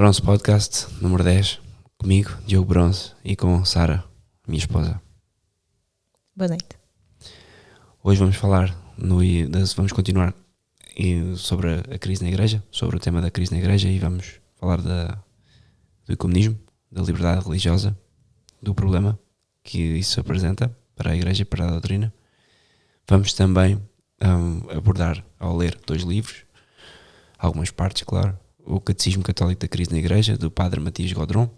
Bronze Podcast, número 10, comigo, Diogo Bronze, e com Sara, minha esposa. Boa noite. Hoje vamos falar, vamos continuar sobre a crise na igreja, sobre o tema da crise na igreja, e vamos falar do ecumenismo, da liberdade religiosa, do problema que isso apresenta para a igreja e para a doutrina. Vamos também abordar, ao ler 2 livros, algumas partes, claro, o Catecismo Católico da Crise na Igreja, do Padre Matias Godron,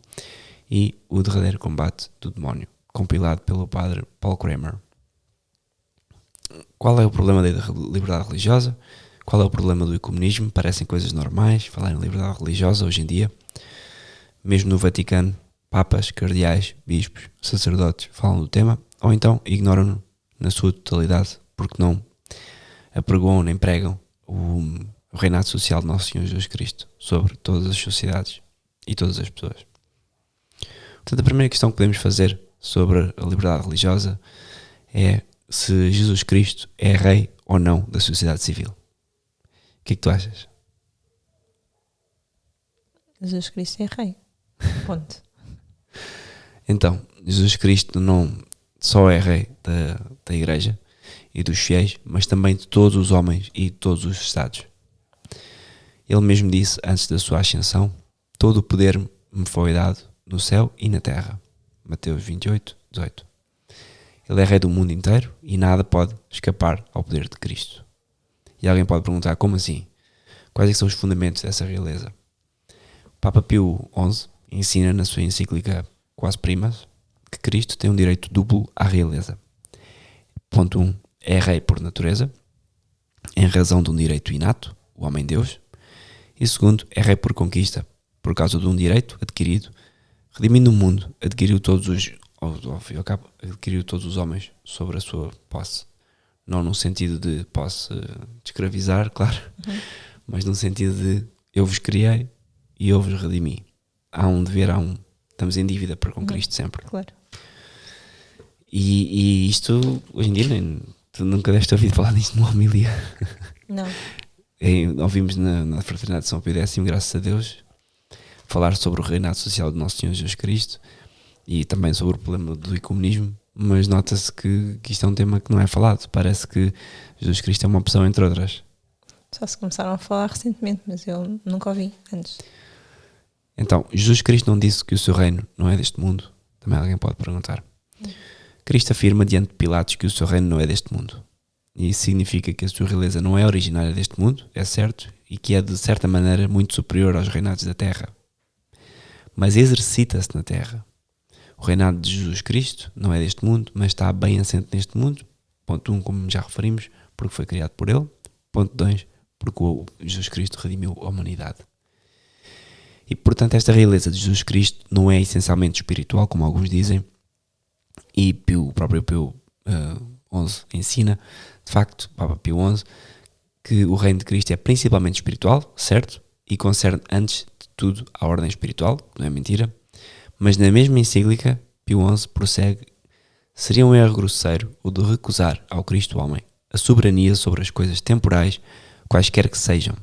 e o Derradeiro Combate do Demónio, compilado pelo Padre Paul Kramer. Qual é o problema da liberdade religiosa? Qual é o problema do ecumenismo? Parecem coisas normais, falar em liberdade religiosa hoje em dia. Mesmo no Vaticano, papas, cardeais, bispos, sacerdotes falam do tema, ou então ignoram-no na sua totalidade, porque não apregoam nem pregam o reinado social de Nosso Senhor Jesus Cristo sobre todas as sociedades e todas as pessoas. Portanto, a primeira questão que podemos fazer sobre a liberdade religiosa é se Jesus Cristo é rei ou não da sociedade civil. O que é que tu achas? Jesus Cristo é rei. Ponto. Então, Jesus Cristo não só é rei da igreja e dos fiéis, mas também de todos os homens e de todos os estados. Ele mesmo disse, antes da sua ascensão, todo o poder me foi dado no céu e na terra. Mateus 28, 18. Ele é rei do mundo inteiro e nada pode escapar ao poder de Cristo. E alguém pode perguntar, como assim? Quais é que são os fundamentos dessa realeza? O Papa Pio XI ensina na sua encíclica Quas Primas que Cristo tem um direito duplo à realeza. Ponto 1. É rei por natureza, em razão de um direito inato, o homem-deus. E segundo, é rei por conquista, por causa de um direito adquirido, redimindo o mundo, adquiriu todos os homens sobre a sua posse. Não no sentido de posse de escravizar, claro, mas no sentido de eu vos criei e eu vos redimi. Há um dever, estamos em dívida para com Cristo sempre. Claro. E isto, hoje em dia, tu nunca deves ter ouvido falar disto numa homilia. Não. Ouvimos na Fraternidade de São Pio X, graças a Deus, falar sobre o reinado social de Nosso Senhor Jesus Cristo e também sobre o problema do ecumenismo, mas nota-se que isto é um tema que não é falado. Parece que Jesus Cristo é uma opção entre outras. Só se começaram a falar recentemente, mas eu nunca ouvi antes. Então, Jesus Cristo não disse que o seu reino não é deste mundo? Também alguém pode perguntar. Cristo afirma diante de Pilatos que o seu reino não é deste mundo. E isso significa que a sua realeza não é originária deste mundo, é certo, e que é de certa maneira muito superior aos reinados da terra. Mas exercita-se na terra. O reinado de Jesus Cristo não é deste mundo, mas está bem assente neste mundo. Ponto 1, como já referimos, porque foi criado por ele. Ponto 2, porque o Jesus Cristo redimiu a humanidade. E portanto esta realeza de Jesus Cristo não é essencialmente espiritual, como alguns dizem, e o próprio Pio XI ensina, de facto, Papa Pio XI, que o reino de Cristo é principalmente espiritual, certo? E concerne antes de tudo a ordem espiritual, não é mentira, mas na mesma encíclica, Pio XI prossegue: seria um erro grosseiro o de recusar ao Cristo homem a soberania sobre as coisas temporais, quaisquer que sejam.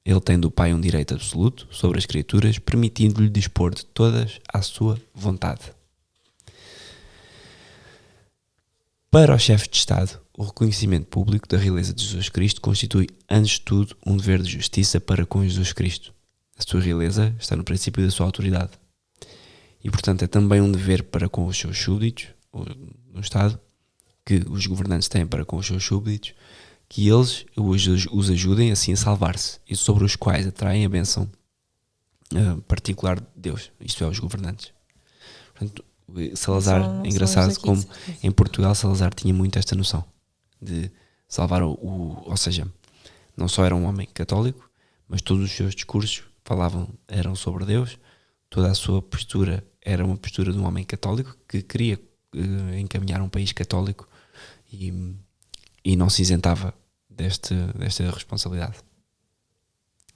Ele tem do Pai um direito absoluto sobre as criaturas, permitindo-lhe dispor de todas à sua vontade. Para o chefe de Estado, o reconhecimento público da realeza de Jesus Cristo constitui, antes de tudo, um dever de justiça para com Jesus Cristo. A sua realeza está no princípio da sua autoridade. E, portanto, é também um dever para com os seus súbditos, no Estado, que os governantes têm para com os seus súbditos, que eles os ajudem assim a salvar-se, e sobre os quais atraem a bênção particular de Deus, isto é, os governantes. Portanto, Salazar, é engraçado como em Portugal Salazar tinha muito esta noção de salvar ou seja, não só era um homem católico, mas todos os seus discursos eram sobre Deus, toda a sua postura era uma postura de um homem católico que queria encaminhar um país católico e não se isentava desta responsabilidade.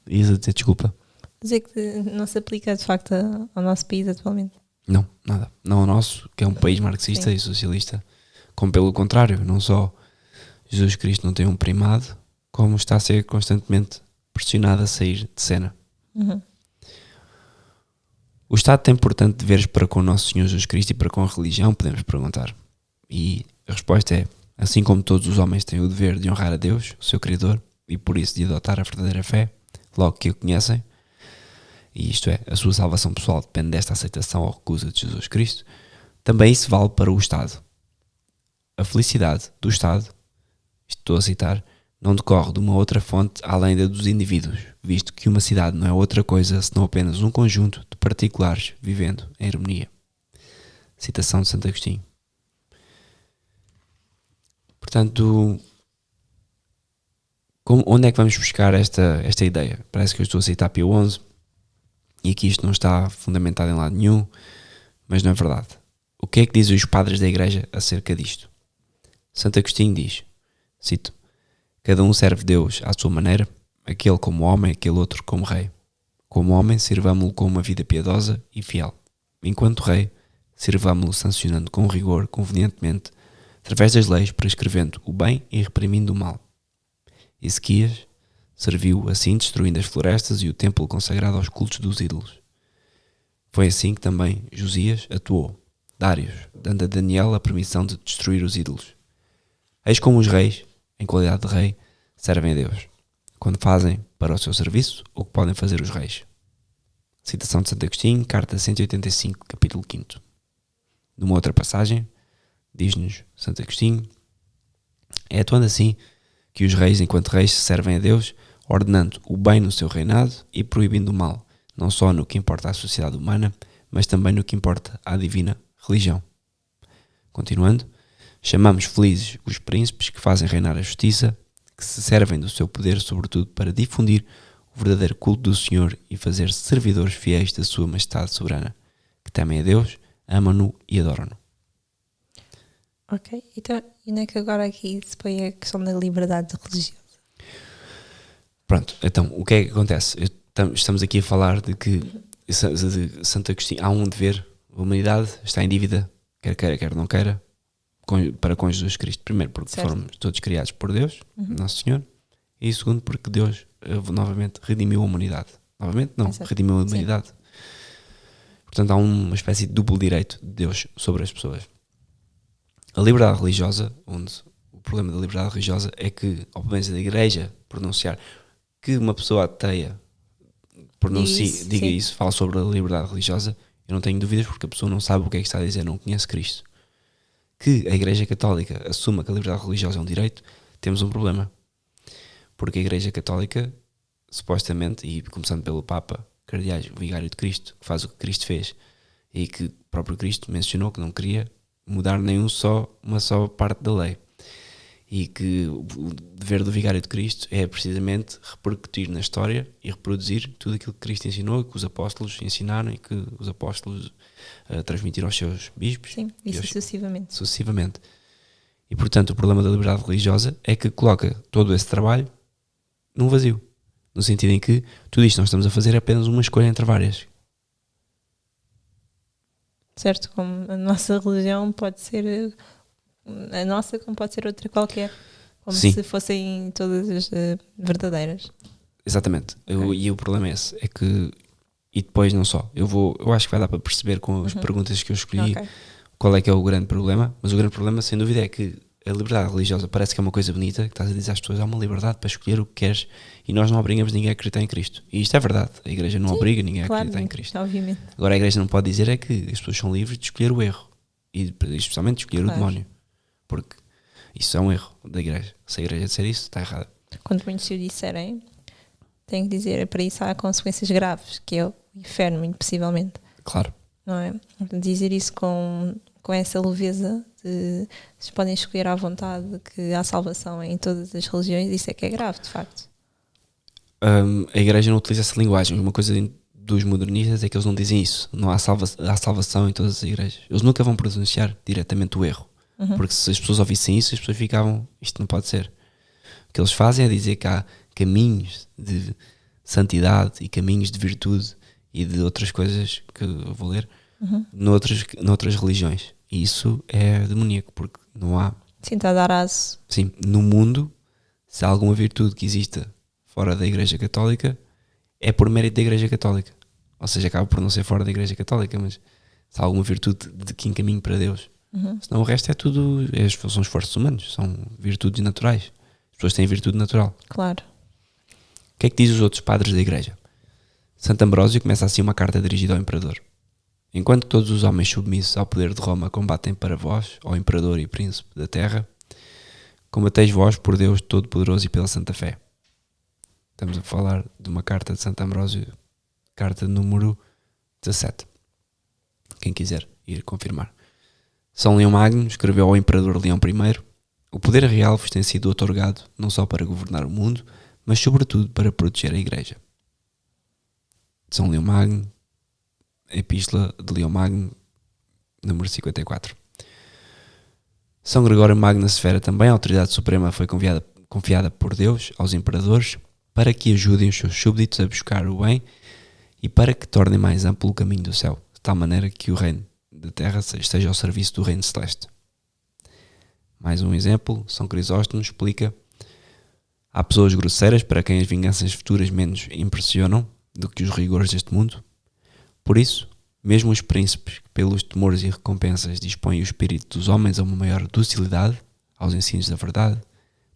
Ias a dizer desculpa? Dizer que não se aplica de facto ao nosso país atualmente. Não, nada. Não ao nosso, que é um país marxista e socialista. Como pelo contrário, não só Jesus Cristo não tem um primado, como está a ser constantemente pressionado a sair de cena. O Estado tem, portanto, deveres para com o nosso Senhor Jesus Cristo e para com a religião, podemos perguntar. E a resposta é, assim como todos os homens têm o dever de honrar a Deus, o seu Criador, e por isso de adotar a verdadeira fé, logo que o conhecem, e isto é, a sua salvação pessoal depende desta aceitação ou recusa de Jesus Cristo, também isso vale para o Estado. A felicidade do Estado, isto estou a citar, não decorre de uma outra fonte além da dos indivíduos, visto que uma cidade não é outra coisa senão apenas um conjunto de particulares vivendo em harmonia. Citação de Santo Agostinho. Portanto, onde é que vamos buscar esta ideia? Parece que eu estou a citar Pio XI e que isto não está fundamentado em lado nenhum, mas não é verdade. O que é que dizem os padres da Igreja acerca disto? Santo Agostinho diz, cito, cada um serve Deus à sua maneira, aquele como homem, aquele outro como rei. Como homem, sirvamo-lo com uma vida piedosa e fiel. Enquanto rei, sirvamo-lo sancionando com rigor, convenientemente, através das leis, prescrevendo o bem e reprimindo o mal. Ezequias serviu assim, destruindo as florestas e o templo consagrado aos cultos dos ídolos. Foi assim que também Josias atuou, Dários, dando a Daniel a permissão de destruir os ídolos. Eis como os reis, em qualidade de rei, servem a Deus, quando fazem para o seu serviço o que podem fazer os reis. Citação de Santo Agostinho, carta 185, capítulo 5. Numa outra passagem, diz-nos Santo Agostinho, é atuando assim que os reis, enquanto reis, servem a Deus, ordenando o bem no seu reinado e proibindo o mal, não só no que importa à sociedade humana, mas também no que importa à divina religião. Continuando, chamamos felizes os príncipes que fazem reinar a justiça, que se servem do seu poder sobretudo para difundir o verdadeiro culto do Senhor e fazer servidores fiéis da sua majestade soberana, que temem a Deus, amam-no e adoram-no. Ok, então onde é que agora aqui se põe a questão da liberdade religiosa? Pronto, então o que é que acontece? Estamos aqui a falar de que de Santo Agostinho há um dever, a humanidade está em dívida, quer queira, quer não queira, para com Jesus Cristo. Primeiro porque fomos todos criados por Deus, Nosso Senhor, e segundo porque Deus novamente redimiu a humanidade. Novamente não, redimiu a humanidade. Sim. Portanto há uma espécie de duplo direito de Deus sobre as pessoas. A liberdade religiosa, onde o problema da liberdade religiosa é que, ao menos da Igreja pronunciar que uma pessoa ateia diga isso, fala sobre a liberdade religiosa, eu não tenho dúvidas porque a pessoa não sabe o que é que está a dizer, não conhece Cristo. Que a Igreja Católica assuma que a liberdade religiosa é um direito, temos um problema. Porque a Igreja Católica, supostamente, e começando pelo Papa, Cardeais, o Vigário de Cristo, que faz o que Cristo fez, e que o próprio Cristo mencionou que não queria mudar uma só parte da lei. E que o dever do Vigário de Cristo é precisamente repercutir na história e reproduzir tudo aquilo que Cristo ensinou, que os apóstolos ensinaram e que os apóstolos transmitiram aos seus bispos. Sim, e sucessivamente. E portanto o problema da liberdade religiosa é que coloca todo esse trabalho num vazio. No sentido em que tudo isto que nós estamos a fazer é apenas uma escolha entre várias. Certo, como a nossa religião pode ser a nossa, como pode ser outra qualquer, como Sim. se fossem todas as verdadeiras. Exatamente. E o problema é esse, é que, e depois não só, eu acho que vai dar para perceber com as perguntas que eu escolhi qual é que é o grande problema, mas o grande problema sem dúvida é que a liberdade religiosa parece que é uma coisa bonita, que estás a dizer às pessoas, há uma liberdade para escolher o que queres e nós não obrigamos ninguém a acreditar em Cristo. E isto é verdade, a Igreja não obriga ninguém a acreditar em Cristo. Obviamente. Agora a Igreja não pode dizer é que as pessoas são livres de escolher o erro e especialmente de escolher o demónio, porque isso é um erro da Igreja. Se a Igreja disser isso, está errada. Quando muitos o disserem, tenho que dizer, para isso há consequências graves, que é o inferno, muito possivelmente. Claro. Não é? Dizer isso com essa leveza de vocês podem escolher à vontade que há salvação em todas as religiões, isso é que é grave, de facto. A Igreja não utiliza essa linguagem. Uma coisa dos modernistas é que eles não dizem isso. Não há salvação em todas as igrejas. Eles nunca vão pronunciar diretamente o erro. Porque se as pessoas ouvissem isso, as pessoas ficavam, isto não pode ser. O que eles fazem é dizer que há caminhos de santidade e caminhos de virtude e de outras coisas que eu vou ler noutras religiões. E isso é demoníaco, porque não há... Sim, está a dar aso. Sim, no mundo, se há alguma virtude que exista fora da Igreja Católica, é por mérito da Igreja Católica. ou seja, acaba por não ser fora da Igreja Católica, mas se há alguma virtude de que encaminho para Deus. Senão o resto é tudo, são esforços humanos, são virtudes naturais. As pessoas têm virtude natural. Claro. O que é que diz os outros padres da Igreja? Santo Ambrósio começa assim uma carta dirigida ao Imperador. Enquanto todos os homens submissos ao poder de Roma combatem para vós, ó Imperador e Príncipe da Terra, combateis vós por Deus Todo-Poderoso e pela Santa Fé. Estamos a falar de uma carta de Santo Ambrósio, carta número 17. Quem quiser ir confirmar. São Leão Magno escreveu ao Imperador Leão I: o poder real vos tem sido otorgado não só para governar o mundo, mas sobretudo para proteger a Igreja. São Leão Magno, Epístola de Leão Magno, número 54. São Gregório Magno Severa também, a autoridade suprema foi confiada por Deus aos imperadores para que ajudem os seus súbditos a buscar o bem e para que tornem mais amplo o caminho do céu, de tal maneira que o reino da terra esteja ao serviço do reino celeste. Mais um exemplo, São Crisóstomo explica: há pessoas grosseiras para quem as vinganças futuras menos impressionam do que os rigores deste mundo. Por isso, mesmo os príncipes que pelos temores e recompensas dispõem o espírito dos homens a uma maior docilidade aos ensinos da verdade,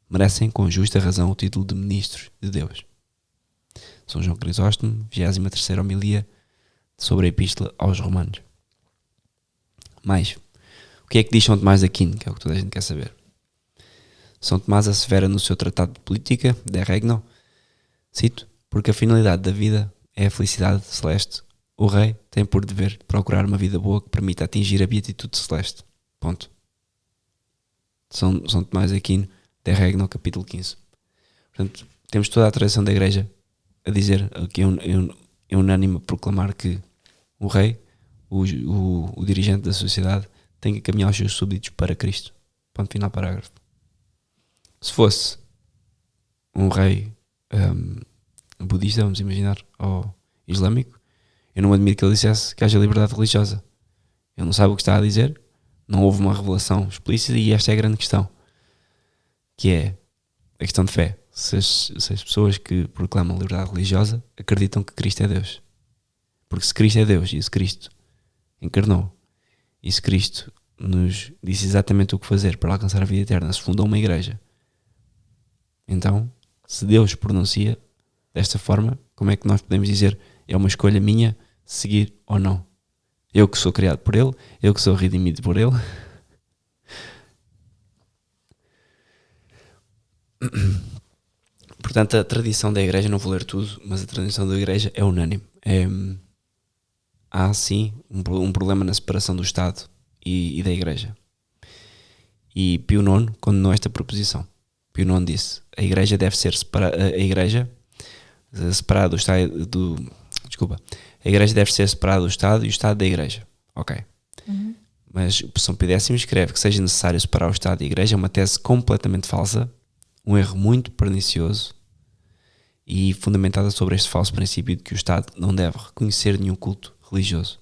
merecem com justa razão o título de ministros de Deus. São João Crisóstomo, 23ª homilia sobre a Epístola aos Romanos. Mais, o que é que diz São Tomás de Aquino, que é o que toda a gente quer saber? São Tomás assevera no seu Tratado de Política, De Regno, cito: porque a finalidade da vida é a felicidade celeste, o rei tem por dever procurar uma vida boa que permita atingir a beatitude celeste. Ponto. São Tomás de Aquino, De Regno, capítulo 15. Portanto, temos toda a tradição da Igreja a dizer, que é unânime a proclamar que o rei, o dirigente da sociedade, tem que caminhar os seus súbditos para Cristo. Ponto final, parágrafo. Se fosse um rei budista, vamos imaginar, ou islâmico, eu não admiro que ele dissesse que haja liberdade religiosa. Ele não sabe o que está a dizer, não houve uma revelação explícita, e esta é a grande questão, que é a questão de fé. Se as pessoas que proclamam liberdade religiosa acreditam que Cristo é Deus. Porque se Cristo é Deus e se Cristo encarnou e se Cristo nos disse exatamente o que fazer para alcançar a vida eterna, se fundou uma igreja, então, se Deus pronuncia desta forma, como é que nós podemos dizer é uma escolha minha seguir ou não? Eu que sou criado por Ele, eu que sou redimido por Ele. Portanto, a tradição da Igreja, não vou ler tudo, mas a tradição da Igreja é unânime. Há sim um problema na separação do Estado e da Igreja. E Pio IX condenou esta proposição. Pio IX disse: a Igreja deve ser separada. A Igreja separada do Estado a Igreja deve ser separada do Estado e o Estado da Igreja. Ok. Mas o São Pio X escreve que seja necessário separar o Estado e a Igreja é uma tese completamente falsa, um erro muito pernicioso e fundamentada sobre este falso princípio de que o Estado não deve reconhecer nenhum culto religioso.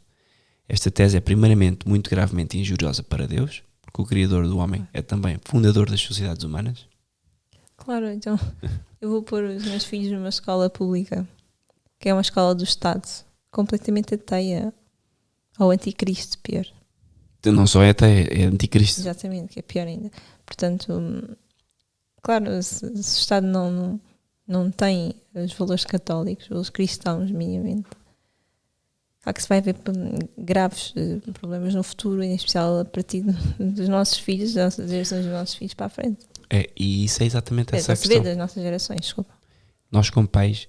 Esta tese é primeiramente muito gravemente injuriosa para Deus, porque o Criador do homem é também fundador das sociedades humanas. Claro, então eu vou pôr os meus filhos numa escola pública, que é uma escola do Estado, completamente ateia ao anticristo, pior. Não só é ateia, é anticristo. Exatamente, que é pior ainda. Portanto, claro, se o Estado não tem os valores católicos, os cristãos, minimamente, claro que se vai haver graves problemas no futuro, em especial a partir dos nossos filhos, das gerações dos nossos filhos para a frente. E isso é exatamente essa se questão. vê das nossas gerações, desculpa. Nós como pais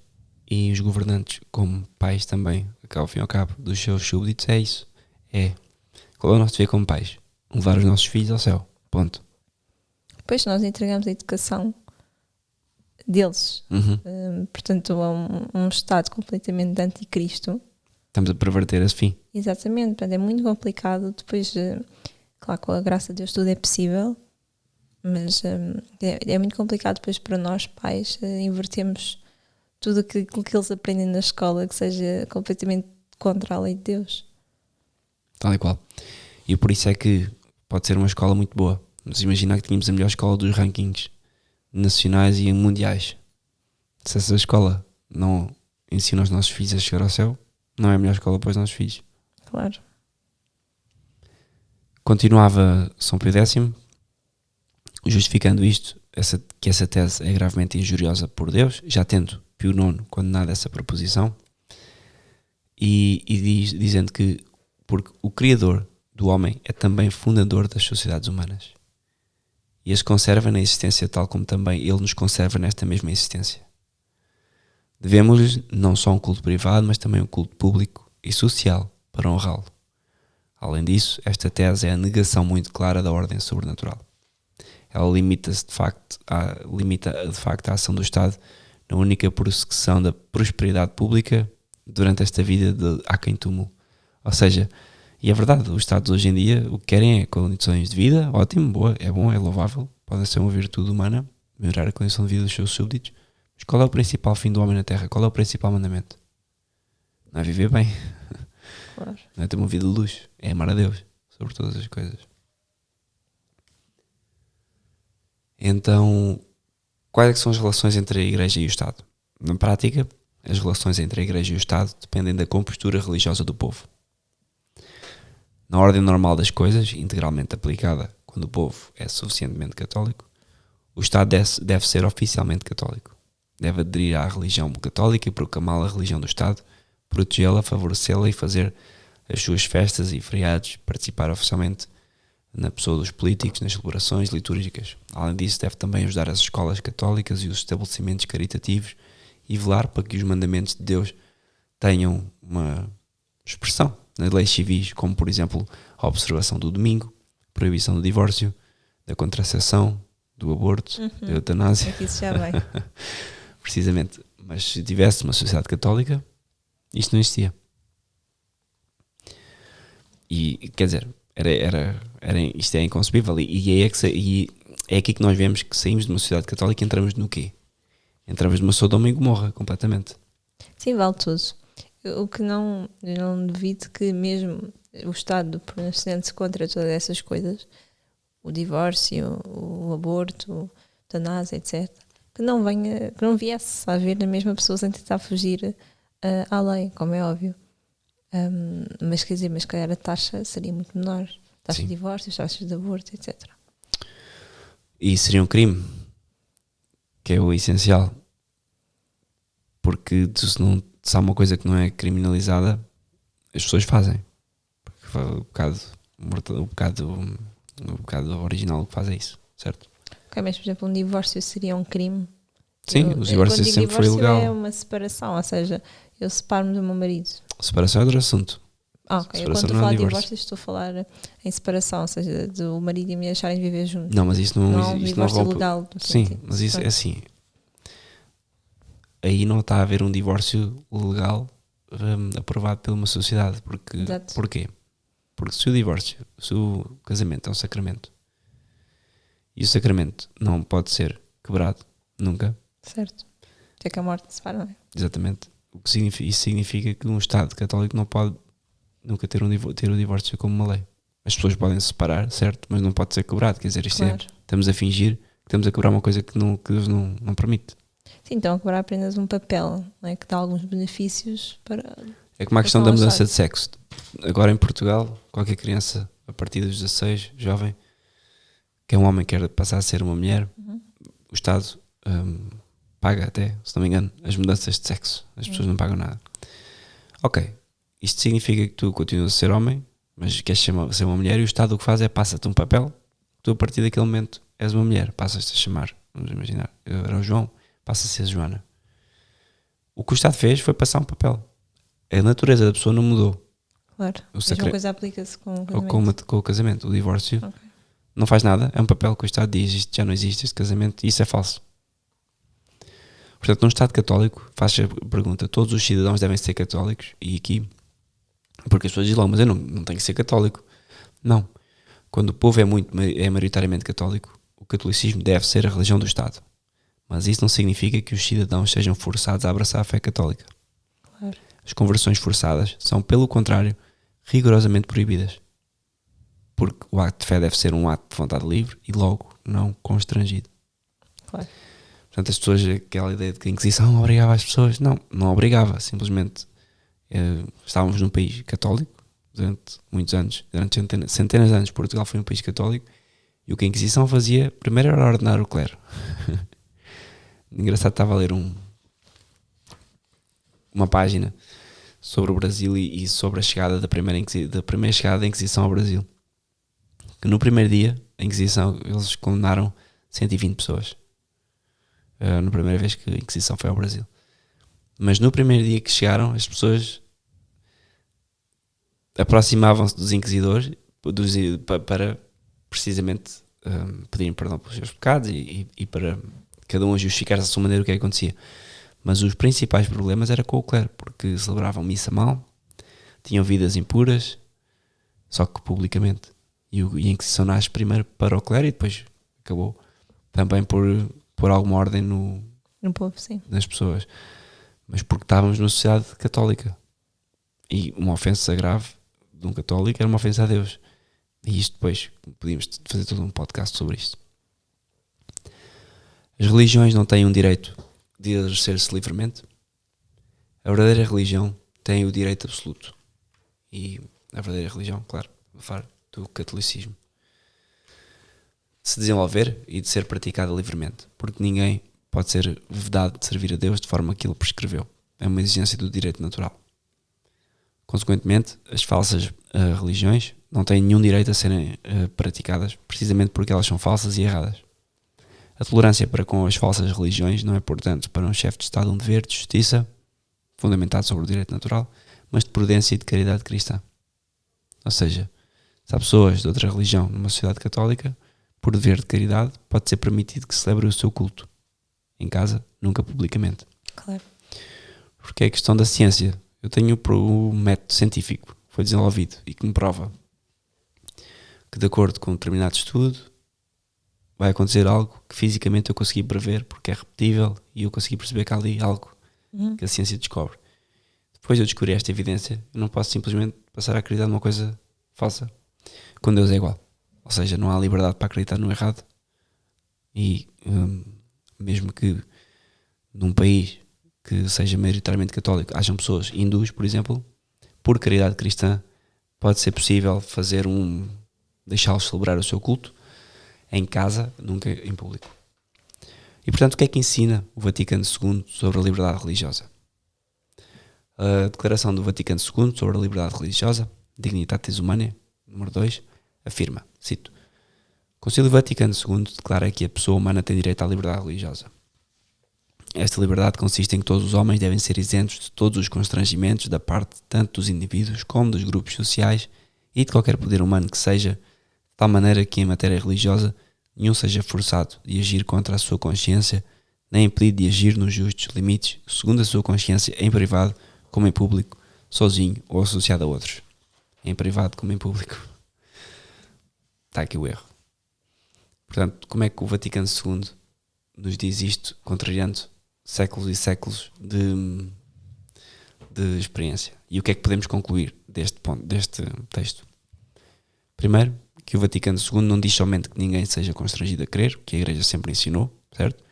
e os governantes como pais também, ao fim e ao cabo, dos seus súbditos, é isso. Qual é o nosso dever como pais? Levar os nossos filhos ao céu. Ponto. Depois nós entregamos a educação deles. Portanto, a um Estado completamente de anticristo. Estamos a perverter esse fim. Exatamente. Portanto, é muito complicado. Depois, claro, com a graça de Deus tudo é possível. Mas é muito complicado depois para nós pais invertermos tudo aquilo que eles aprendem na escola que seja completamente contra a lei de Deus. Tal e qual. E por isso é que pode ser uma escola muito boa. Vamos imaginar que tínhamos a melhor escola dos rankings nacionais e mundiais. Se essa escola não ensina os nossos filhos a chegar ao céu, não é a melhor escola para os nossos filhos. Claro. Continuava São Pio X, justificando isto, que essa tese é gravemente injuriosa por Deus, já tendo Pio IX condenado essa proposição, e dizendo que porque o Criador do homem é também fundador das sociedades humanas e as conserva na existência tal como também ele nos conserva nesta mesma existência. Devemos-lhes não só um culto privado, mas também um culto público e social para honrá-lo. Além disso, esta tese é a negação muito clara da ordem sobrenatural. Ela limita de facto a ação do Estado na única prossecução da prosperidade pública durante esta vida de há quem túmulo. Ou seja, e é verdade, os Estados hoje em dia o que querem é condições de vida, ótimo, boa, é bom, é louvável, pode ser uma virtude humana, melhorar a condição de vida dos seus súbditos. Mas qual é o principal fim do homem na Terra? Qual é o principal mandamento? Não é viver bem. Claro. Não é ter uma vida de luxo. É amar a Deus sobre todas as coisas. Então, quais é que são as relações entre a Igreja e o Estado? Na prática, as relações entre a Igreja e o Estado dependem da compostura religiosa do povo. Na ordem normal das coisas, integralmente aplicada quando o povo é suficientemente católico, o Estado deve ser oficialmente católico. Deve aderir à religião católica e proclamá-la a religião do Estado, protegê-la, favorecê-la e fazer as suas festas e feriados, participar oficialmente na pessoa dos políticos, nas celebrações litúrgicas. Além disso, deve também ajudar as escolas católicas e os estabelecimentos caritativos e velar para que os mandamentos de Deus tenham uma expressão nas leis civis, como por exemplo a observação do domingo, proibição do divórcio, da contracepção, do aborto, da eutanásia. Aqui isso já vai. Precisamente. Mas se tivesse uma sociedade católica, isto não existia. E quer dizer, isto é inconcebível. E é aqui que nós vemos que saímos de uma sociedade católica e entramos no quê? Entramos numa Sodoma e Gomorra, completamente. Sim, vale tudo. O que eu não duvido que mesmo o Estado pronunciando-se contra todas essas coisas, o divórcio, o aborto, a eutanásia, etc., que não viesse a haver na mesma pessoa sem tentar fugir à lei, como é óbvio. Mas quer dizer, mas calhar a taxa seria muito menor. Taxa de divórcio, taxas de aborto, etc. E seria um crime, que é o essencial. Porque se há uma coisa que não é criminalizada, as pessoas fazem. Porque o pecado original que faz é isso, certo? Ok, mas por exemplo, um divórcio seria um crime? Sim, o divórcio sempre foi ilegal. É uma separação, ou seja, eu separo-me do meu marido. Separação é outro assunto. Ok, eu quando estou a falar de divórcio estou a falar em separação, ou seja, do marido e a mulher deixarem de viver juntos. Não, mas isso não é um divórcio legal. Sim, mas isso é assim. Aí não está a haver um divórcio legal aprovado por uma sociedade. Porquê? Porque se o casamento é um sacramento e o sacramento não pode ser quebrado nunca. Certo. Até que a morte se separa, não é? Exatamente. Isso significa que um Estado católico não pode nunca ter o divórcio como uma lei. As pessoas podem se separar, certo? Mas não pode ser quebrado. Quer dizer, estamos a fingir que estamos a quebrar uma coisa que Deus não permite. Sim, então a quebrar apenas um papel, não é? Que dá alguns benefícios para... É como a questão da mudança de sexo. Agora em Portugal, qualquer criança a partir dos 16, jovem, que é um homem que quer passar a ser uma mulher, o Estado paga até, se não me engano, as mudanças de sexo. As pessoas não pagam nada. Ok, isto significa que tu continuas a ser homem, mas queres ser uma mulher, e o Estado o que faz é passa-te um papel, tu a partir daquele momento és uma mulher, passas-te a chamar, vamos imaginar, eu era o João, passa a ser a Joana. O que o Estado fez foi passar um papel. A natureza da pessoa não mudou. Claro, a mesma coisa aplica-se com o casamento. Com o casamento, o divórcio não faz nada, é um papel que o Estado diz, isto já não existe, este casamento, e isso é falso. Portanto, num Estado católico, faz a pergunta, todos os cidadãos devem ser católicos, e aqui, porque as pessoas dizem logo, mas eu não tenho que ser católico. Não. Quando o povo é maioritariamente católico, o catolicismo deve ser a religião do Estado. Mas isso não significa que os cidadãos sejam forçados a abraçar a fé católica. Claro. As conversões forçadas são, pelo contrário, rigorosamente proibidas. Porque o ato de fé deve ser um ato de vontade livre e logo não constrangido. Claro. Portanto, as pessoas, aquela ideia de que a Inquisição obrigava as pessoas, não obrigava, simplesmente estávamos num país católico durante muitos anos, durante centenas de anos. Portugal foi um país católico, e o que a Inquisição fazia primeiro era ordenar o clero. Engraçado, estava a ler uma página sobre o Brasil e sobre a chegada da primeira chegada da Inquisição ao Brasil. Que no primeiro dia, a Inquisição, eles condenaram 120 pessoas. Na primeira vez que a Inquisição foi ao Brasil. Mas no primeiro dia que chegaram, as pessoas aproximavam-se dos inquisidores para precisamente pedirem perdão pelos seus pecados e para cada um justificar a sua maneira o que acontecia. Mas os principais problemas era com o clero, porque celebravam missa mal, tinham vidas impuras, só que publicamente. E a Inquisição nasce primeiro para o clero e depois acabou também por alguma ordem no povo, sim, nas pessoas. Mas porque estávamos numa sociedade católica. E uma ofensa grave de um católico era uma ofensa a Deus. E isto depois, podíamos fazer todo um podcast sobre isto. As religiões não têm um direito de exercer-se livremente. A verdadeira religião tem o direito absoluto. E a verdadeira religião, claro, vou falar do catolicismo, de se desenvolver e de ser praticada livremente. Porque ninguém pode ser vedado de servir a Deus de forma que ele prescreveu. É uma exigência do direito natural. Consequentemente, as falsas religiões não têm nenhum direito a serem praticadas, precisamente porque elas são falsas e erradas. A tolerância para com as falsas religiões não é, portanto, para um chefe de Estado um dever de justiça, fundamentado sobre o direito natural, mas de prudência e de caridade cristã. Ou seja, se há pessoas de outra religião numa sociedade católica, por dever de caridade, pode ser permitido que celebre o seu culto. Em casa, nunca publicamente. Claro. Porque é a questão da ciência. Eu tenho o método científico que foi desenvolvido e que me prova que, de acordo com um determinado estudo, vai acontecer algo que fisicamente eu consegui prever porque é repetível e eu consegui perceber que há ali algo que a ciência descobre. Depois de eu descobrir esta evidência, eu não posso simplesmente passar a acreditar numa coisa falsa quando Deus é igual. Ou seja, não há liberdade para acreditar no errado. E mesmo que num país que seja maioritariamente católico hajam pessoas hindus, por exemplo, por caridade cristã, pode ser possível deixá-los celebrar o seu culto em casa, nunca em público. E portanto, o que é que ensina o Vaticano II sobre a liberdade religiosa? A Declaração do Vaticano II sobre a liberdade religiosa, Dignitatis Humanae, número 2, afirma, cito: o Concílio Vaticano II declara que a pessoa humana tem direito à liberdade religiosa. Esta liberdade consiste em que todos os homens devem ser isentos de todos os constrangimentos da parte tanto dos indivíduos como dos grupos sociais e de qualquer poder humano que seja, de tal maneira que em matéria religiosa nenhum seja forçado de agir contra a sua consciência, nem impedido de agir nos justos limites, segundo a sua consciência, em privado como em público, sozinho ou associado a outros. Em privado como em público. Está aqui o erro. Portanto, como é que o Vaticano II nos diz isto, contrariando séculos e séculos de experiência? E o que é que podemos concluir deste texto? Primeiro, que o Vaticano II não diz somente que ninguém seja constrangido a crer, que a Igreja sempre ensinou, certo?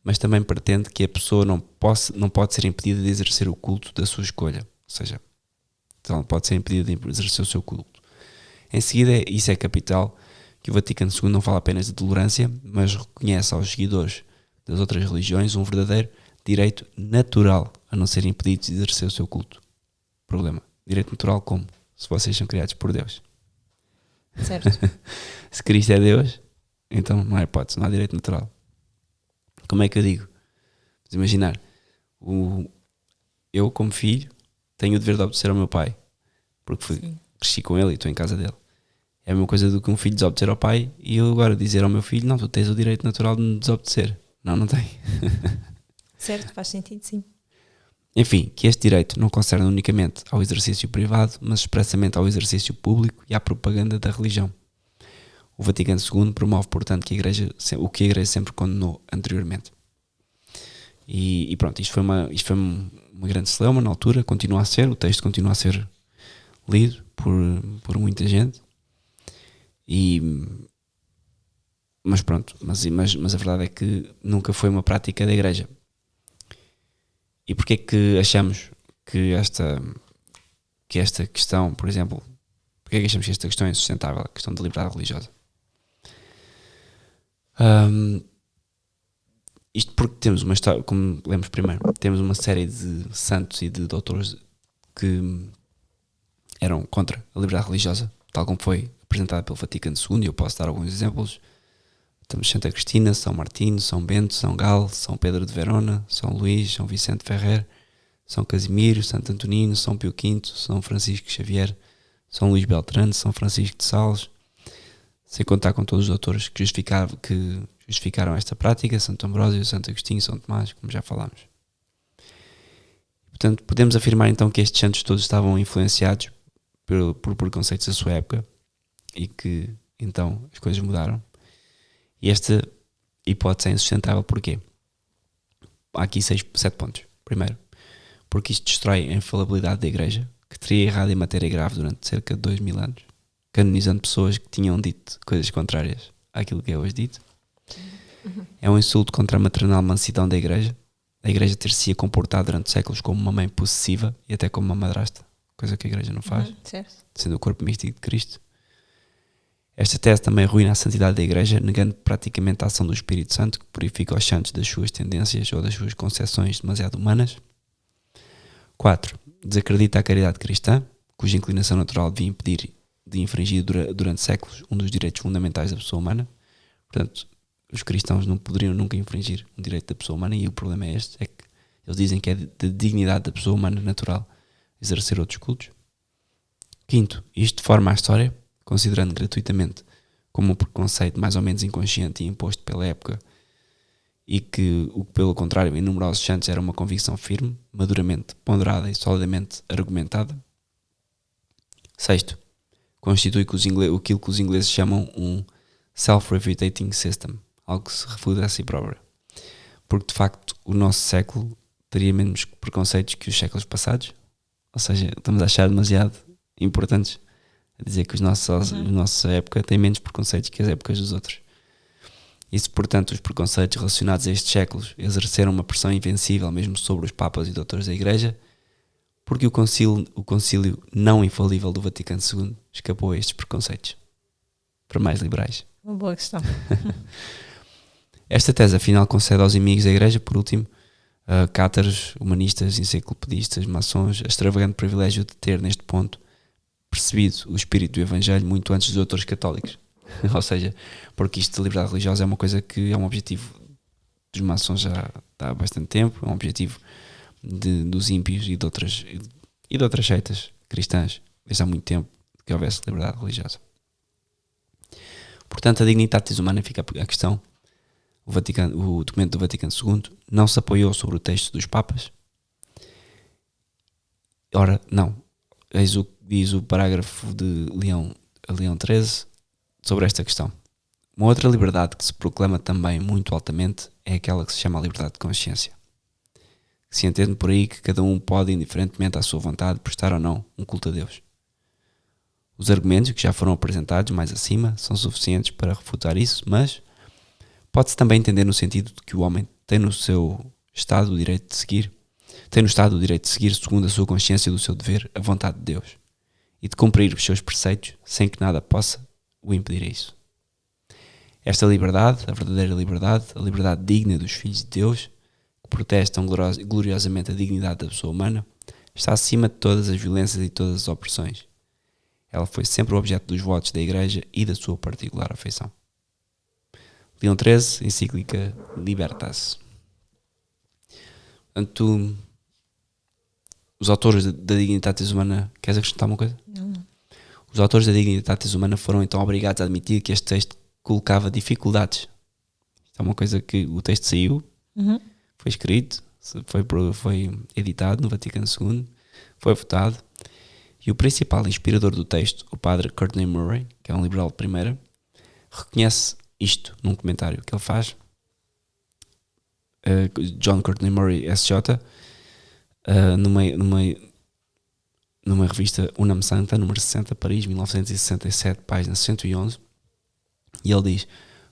Mas também pretende que a pessoa não pode ser impedida de exercer o culto da sua escolha. Ou seja, ela não pode ser impedida de exercer o seu culto. Em seguida, isso é capital, que o Vaticano II não fala apenas de tolerância, mas reconhece aos seguidores das outras religiões um verdadeiro direito natural a não serem impedidos de exercer o seu culto. Problema. Direito natural como? Se vocês são criados por Deus. Certo. Se Cristo é Deus, então não há hipótese, não há direito natural. Como é que eu digo? Vamos imaginar, eu como filho tenho o dever de obedecer ao meu pai, porque cresci com ele e estou em casa dele. É a mesma coisa do que um filho desobedecer ao pai e eu agora dizer ao meu filho: não, tu tens o direito natural de me desobedecer. Não tem. Certo, faz sentido, sim. Enfim, que este direito não concerne unicamente ao exercício privado, mas expressamente ao exercício público e à propaganda da religião. O Vaticano II promove, portanto, o que a Igreja sempre condenou anteriormente. E pronto, isto foi uma grande celeuma na altura, continua a ser, o texto continua a ser lido por muita gente. Mas pronto, mas a verdade é que nunca foi uma prática da Igreja. E porquê é que achamos que que esta questão, por exemplo, porque é que achamos que esta questão é insustentável, a questão da liberdade religiosa? Isto porque temos uma história, como lemos primeiro, temos uma série de santos e de doutores que eram contra a liberdade religiosa, tal como foi apresentada pelo Vaticano II, e eu posso dar alguns exemplos. Temos Santa Cristina, São Martinho, São Bento, São Galo, São Pedro de Verona, São Luís, São Vicente Ferrer, São Casimiro, Santo Antonino, São Pio V, São Francisco Xavier, São Luís Beltrano, São Francisco de Sales, sem contar com todos os doutores que justificaram esta prática, Santo Ambrósio, Santo Agostinho, São Tomás, como já falámos. Portanto, podemos afirmar então que estes santos todos estavam influenciados por preconceitos da sua época e que então as coisas mudaram. E esta hipótese é insustentável porquê? Há aqui 7 pontos. Primeiro, porque isto destrói a infalibilidade da Igreja, que teria errado em matéria grave durante cerca de 2000 anos, canonizando pessoas que tinham dito coisas contrárias àquilo que é hoje dito. É um insulto contra a maternal mansidão da Igreja. A Igreja ter-se comportado durante séculos como uma mãe possessiva e até como uma madrasta, coisa que a Igreja não faz, sendo o corpo místico de Cristo. Esta tese também arruína a santidade da Igreja, negando praticamente a ação do Espírito Santo, que purifica os santos das suas tendências ou das suas concepções demasiado humanas. 4. Desacredita a caridade cristã, cuja inclinação natural devia impedir de infringir durante séculos um dos direitos fundamentais da pessoa humana. Portanto, os cristãos não poderiam nunca infringir um direito da pessoa humana, e o problema é este, é que eles dizem que é da dignidade da pessoa humana natural exercer outros cultos. 5. Isto forma a história, considerando gratuitamente como um preconceito mais ou menos inconsciente e imposto pela época, e que, o que pelo contrário, em numerosos santos era uma convicção firme, maduramente ponderada e solidamente argumentada. 6. Constitui aquilo que os ingleses chamam um self-refutating system, algo que se refuta a si próprio. Porque, de facto, o nosso século teria menos preconceitos que os séculos passados, ou seja, estamos a achar demasiado importantes a dizer que a nossa época tem menos preconceitos que as épocas dos outros. E se, portanto, os preconceitos relacionados a estes séculos exerceram uma pressão invencível mesmo sobre os papas e doutores da Igreja, porque o concílio não infalível do Vaticano II escapou a estes preconceitos, para mais liberais. Uma boa questão. Esta tese, afinal, concede aos inimigos da Igreja, por último, cátaros, humanistas, enciclopedistas, maçons, a extravagante privilégio de ter, neste ponto, percebido o espírito do Evangelho muito antes dos doutores católicos. Ou seja, porque isto de liberdade religiosa é uma coisa que é um objetivo dos maçons já há bastante tempo, é um objetivo dos ímpios e de outras seitas cristãs desde há muito tempo, que houvesse liberdade religiosa. Portanto, a dignitatis humana fica a questão. O documento do Vaticano II não se apoiou sobre o texto dos papas. Ora, não. Eis o que diz o parágrafo de Leão XIII sobre esta questão. Uma outra liberdade que se proclama também muito altamente é aquela que se chama a liberdade de consciência. Que se entende por aí que cada um pode, indiferentemente à sua vontade, prestar ou não um culto a Deus. Os argumentos que já foram apresentados mais acima são suficientes para refutar isso, mas pode-se também entender no sentido de que o homem tem no Estado o direito de seguir, segundo a sua consciência do seu dever, a vontade de Deus, e de cumprir os seus preceitos sem que nada possa o impedir a isso. Esta liberdade, a verdadeira liberdade, a liberdade digna dos filhos de Deus, que protestam gloriosamente a dignidade da pessoa humana, está acima de todas as violências e todas as opressões. Ela foi sempre o objeto dos votos da Igreja e da sua particular afeição. Leão XIII, encíclica Libertas. Portanto, os autores da Dignitatis Humana... Queres acrescentar uma coisa? Não. Os autores da Dignitatis Humana foram então obrigados a admitir que este texto colocava dificuldades. Isto é uma coisa que o texto saiu, foi escrito, foi editado no Vaticano II, foi votado, e o principal inspirador do texto, o padre Courtney Murray, que é um liberal de primeira, reconhece isto num comentário que ele faz. John Courtney Murray, SJ, numa revista Unam Santa, número 60, Paris, 1967, página 111, e ele diz: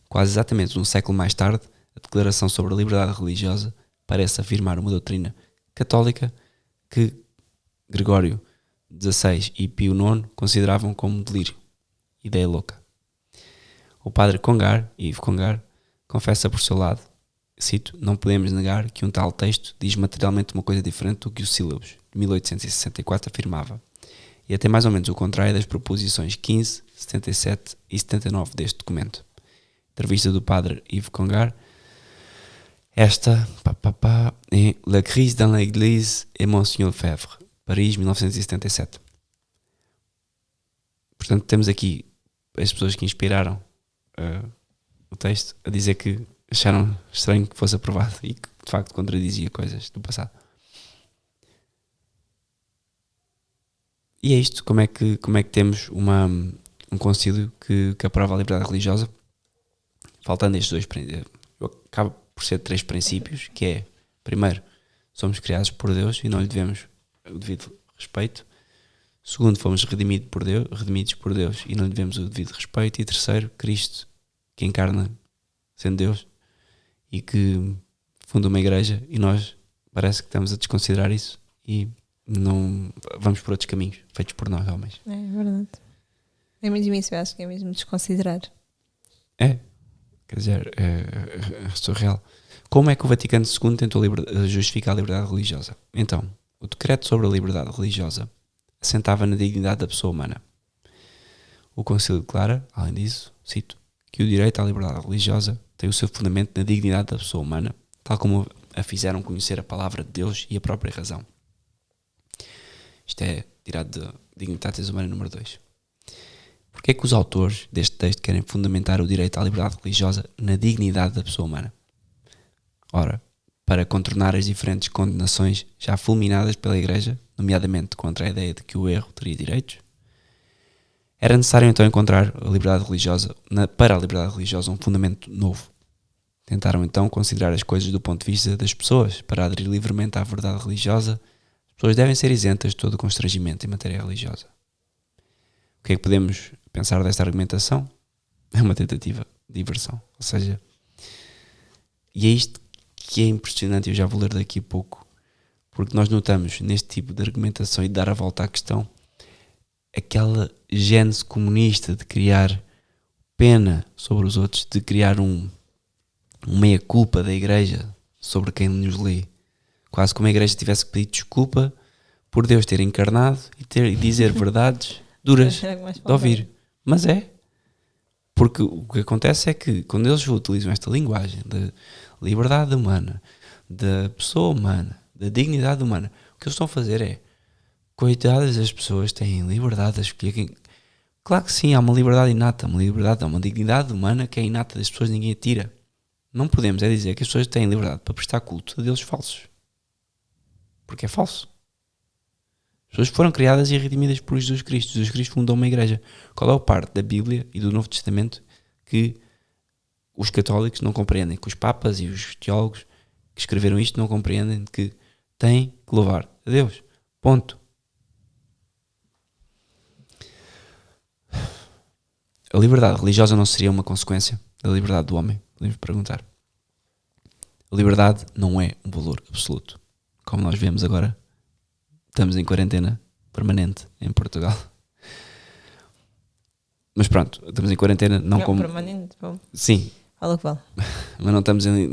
quase exatamente um século mais tarde, a Declaração sobre a Liberdade Religiosa parece afirmar uma doutrina católica que Gregório XVI e Pio IX consideravam como delírio, ideia louca. O padre Congar, Yves Congar, confessa por seu lado, cito, não podemos negar que um tal texto diz materialmente uma coisa diferente do que o Sílabos, de 1864, afirmava, e até mais ou menos o contrário das proposições 15, 77 e 79 deste documento. Entrevista do padre Yves Congar. Esta é La crise dans l'église et Monsignor Lefebvre, Paris, 1977. Portanto, temos aqui as pessoas que inspiraram o texto a dizer que acharam estranho que fosse aprovado e que de facto contradizia coisas do passado. E é isto, como é que temos um concílio que aprova a liberdade religiosa, faltando estes dois princípios. Acaba por ser 3 princípios, que é, primeiro, somos criados por Deus e não lhe devemos o devido respeito. Segundo, fomos redimidos por Deus e não lhe devemos o devido respeito. E terceiro, Cristo, que encarna sendo Deus e que funda uma igreja, e nós parece que estamos a desconsiderar isso e não vamos por outros caminhos feitos por nós, homens. É verdade. É mesmo isso, eu acho que é mesmo desconsiderar. É, quer dizer, é surreal. Como é que o Vaticano II tentou justificar a liberdade religiosa? Então, o decreto sobre a liberdade religiosa assentava na dignidade da pessoa humana. O Concílio declara, além disso, cito, que o direito à liberdade religiosa tem o seu fundamento na dignidade da pessoa humana, tal como a fizeram conhecer a palavra de Deus e a própria razão. Isto é tirado de Dignitatis Humanae número 2. Porquê é que os autores deste texto querem fundamentar o direito à liberdade religiosa na dignidade da pessoa humana? Ora, para contornar as diferentes condenações já fulminadas pela Igreja, nomeadamente contra a ideia de que o erro teria direitos, era necessário então encontrar a liberdade religiosa, para a liberdade religiosa um fundamento novo. Tentaram então considerar as coisas do ponto de vista das pessoas. Para aderir livremente à verdade religiosa, as pessoas devem ser isentas de todo o constrangimento em matéria religiosa. O que é que podemos pensar desta argumentação? É uma tentativa de diversão. Ou seja, e é isto que é impressionante, eu já vou ler daqui a pouco, porque nós notamos neste tipo de argumentação e de dar a volta à questão aquela gênese comunista de criar pena sobre os outros, de criar um meia-culpa da Igreja sobre quem nos lê. Quase como a Igreja tivesse que pedir desculpa por Deus ter encarnado e dizer verdades duras de ouvir. Mas é. Porque o que acontece é que quando eles utilizam esta linguagem de liberdade humana, da pessoa humana, da dignidade humana, o que eles estão a fazer é, coitadas das pessoas têm liberdade de escolher quem... Claro que sim, há uma liberdade inata, há uma dignidade humana que é inata das pessoas, ninguém a tira. Não podemos é dizer que as pessoas têm liberdade para prestar culto a deuses falsos. Porque é falso. As pessoas foram criadas e redimidas por Jesus Cristo. Jesus Cristo fundou uma igreja. Qual é a parte da Bíblia e do Novo Testamento que os católicos não compreendem? Que os papas e os teólogos que escreveram isto não compreendem que têm que louvar a Deus. Ponto. A liberdade religiosa não seria uma consequência da liberdade do homem? Podemos perguntar. A liberdade não é um valor absoluto. Como nós vemos agora, estamos em quarentena permanente em Portugal. Mas pronto, estamos em quarentena não como... Permanente, bom. Sim. Fala o que vale. Mas não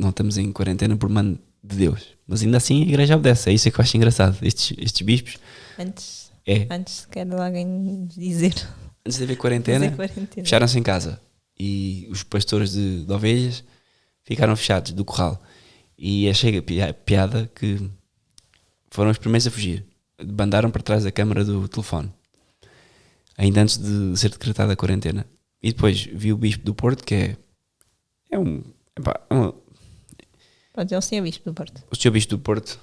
estamos em quarentena por mando de Deus. Mas ainda assim a igreja obedece. É isso que eu acho engraçado. Estes bispos... Antes quer alguém dizer... Antes de haver quarentena, fecharam-se em casa. E os pastores de ovelhas ficaram fechados do curral. E achei a piada que foram os primeiros a fugir. Bandaram para trás da câmara do telefone. Ainda antes de ser decretada a quarentena. E depois vi o bispo do Porto, que é um... Pronto, ele sim é bispo do Porto. O senhor bispo do Porto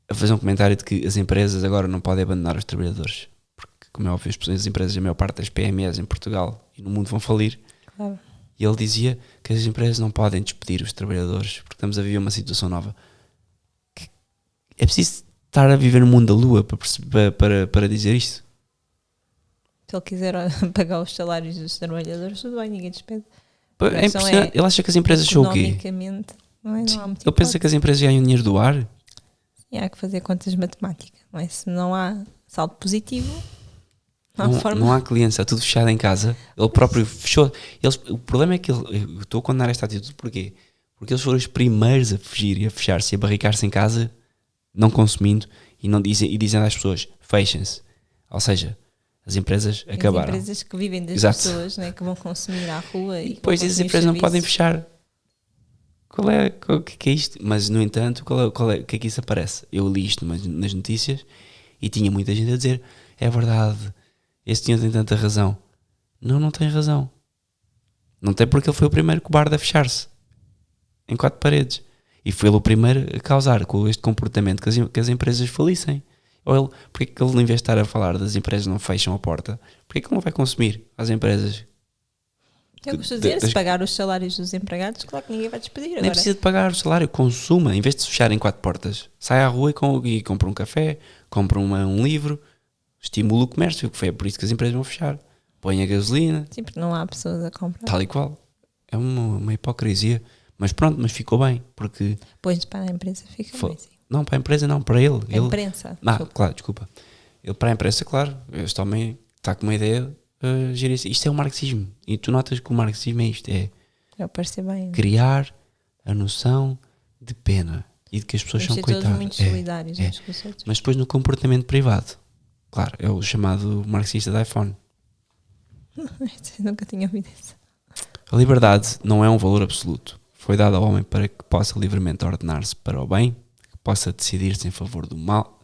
a fazer um comentário de que as empresas agora não podem abandonar os trabalhadores. Porque, como é óbvio, as empresas, a maior parte das PMEs em Portugal e no mundo vão falir. Claro. E ele dizia que as empresas não podem despedir os trabalhadores porque estamos a viver uma situação nova. É preciso estar a viver no mundo da lua para dizer isto. Se ele quiser pagar os salários dos trabalhadores, tudo bem, ninguém despede. É impressionante. Ele acha que as empresas são o quê? Economicamente, não há muito Ele pensa que as empresas ganham dinheiro do ar? Sim, há que fazer contas de matemática. Não é? Se não há saldo positivo. Não há forma. Não há clientes, está tudo fechado em casa. Ele próprio fechou. O problema é que eu estou a condenar esta atitude. Porquê? Porque eles foram os primeiros a fugir e a fechar-se e a barricar-se em casa, não consumindo, e dizendo às pessoas, fechem-se. Ou seja, as empresas acabaram. As empresas que vivem das Exato. pessoas, né, que vão consumir à rua. E depois as empresas não podem fechar. O que é isto? Mas, no entanto, o que é que isso aparece? Eu li isto nas notícias e tinha muita gente a dizer, é verdade, esse senhor tem tanta razão. Não tem razão. Não tem, porque ele foi o primeiro cobarde a fechar-se em 4 paredes. E foi ele o primeiro a causar com este comportamento que as empresas falissem. Ou ele, porque é que ele, em vez de estar a falar das empresas não fecham a porta, porque é que ele não vai consumir às empresas? Eu gosto de dizer, se pagar os salários dos empregados, claro que ninguém vai despedir agora. Nem precisa de pagar o salário, consuma. Em vez de se fechar em 4 portas, sai à rua e compra um café, compra um livro, estimula o comércio, que foi por isso que as empresas vão fechar. Põe a gasolina. Sim, porque não há pessoas a comprar. Tal e qual. É uma hipocrisia. Mas pronto, mas ficou bem, porque... Pois, para a empresa fica bem, sim. Não, para a empresa não, para ele. A imprensa. Claro, desculpa. Ele, para a imprensa, claro, este homem está com uma ideia, isto é o marxismo. E tu notas que o marxismo é isto, é parecer bem. Criar a noção de pena e de que as pessoas são coitadas. Todos muito solidários uns com os outros. Mas depois no comportamento privado, claro, é o chamado marxista de iPhone. Nunca tinha ouvido isso. A liberdade não é um valor absoluto. Foi dada ao homem para que possa livremente ordenar-se para o bem, que possa decidir-se em favor do mal.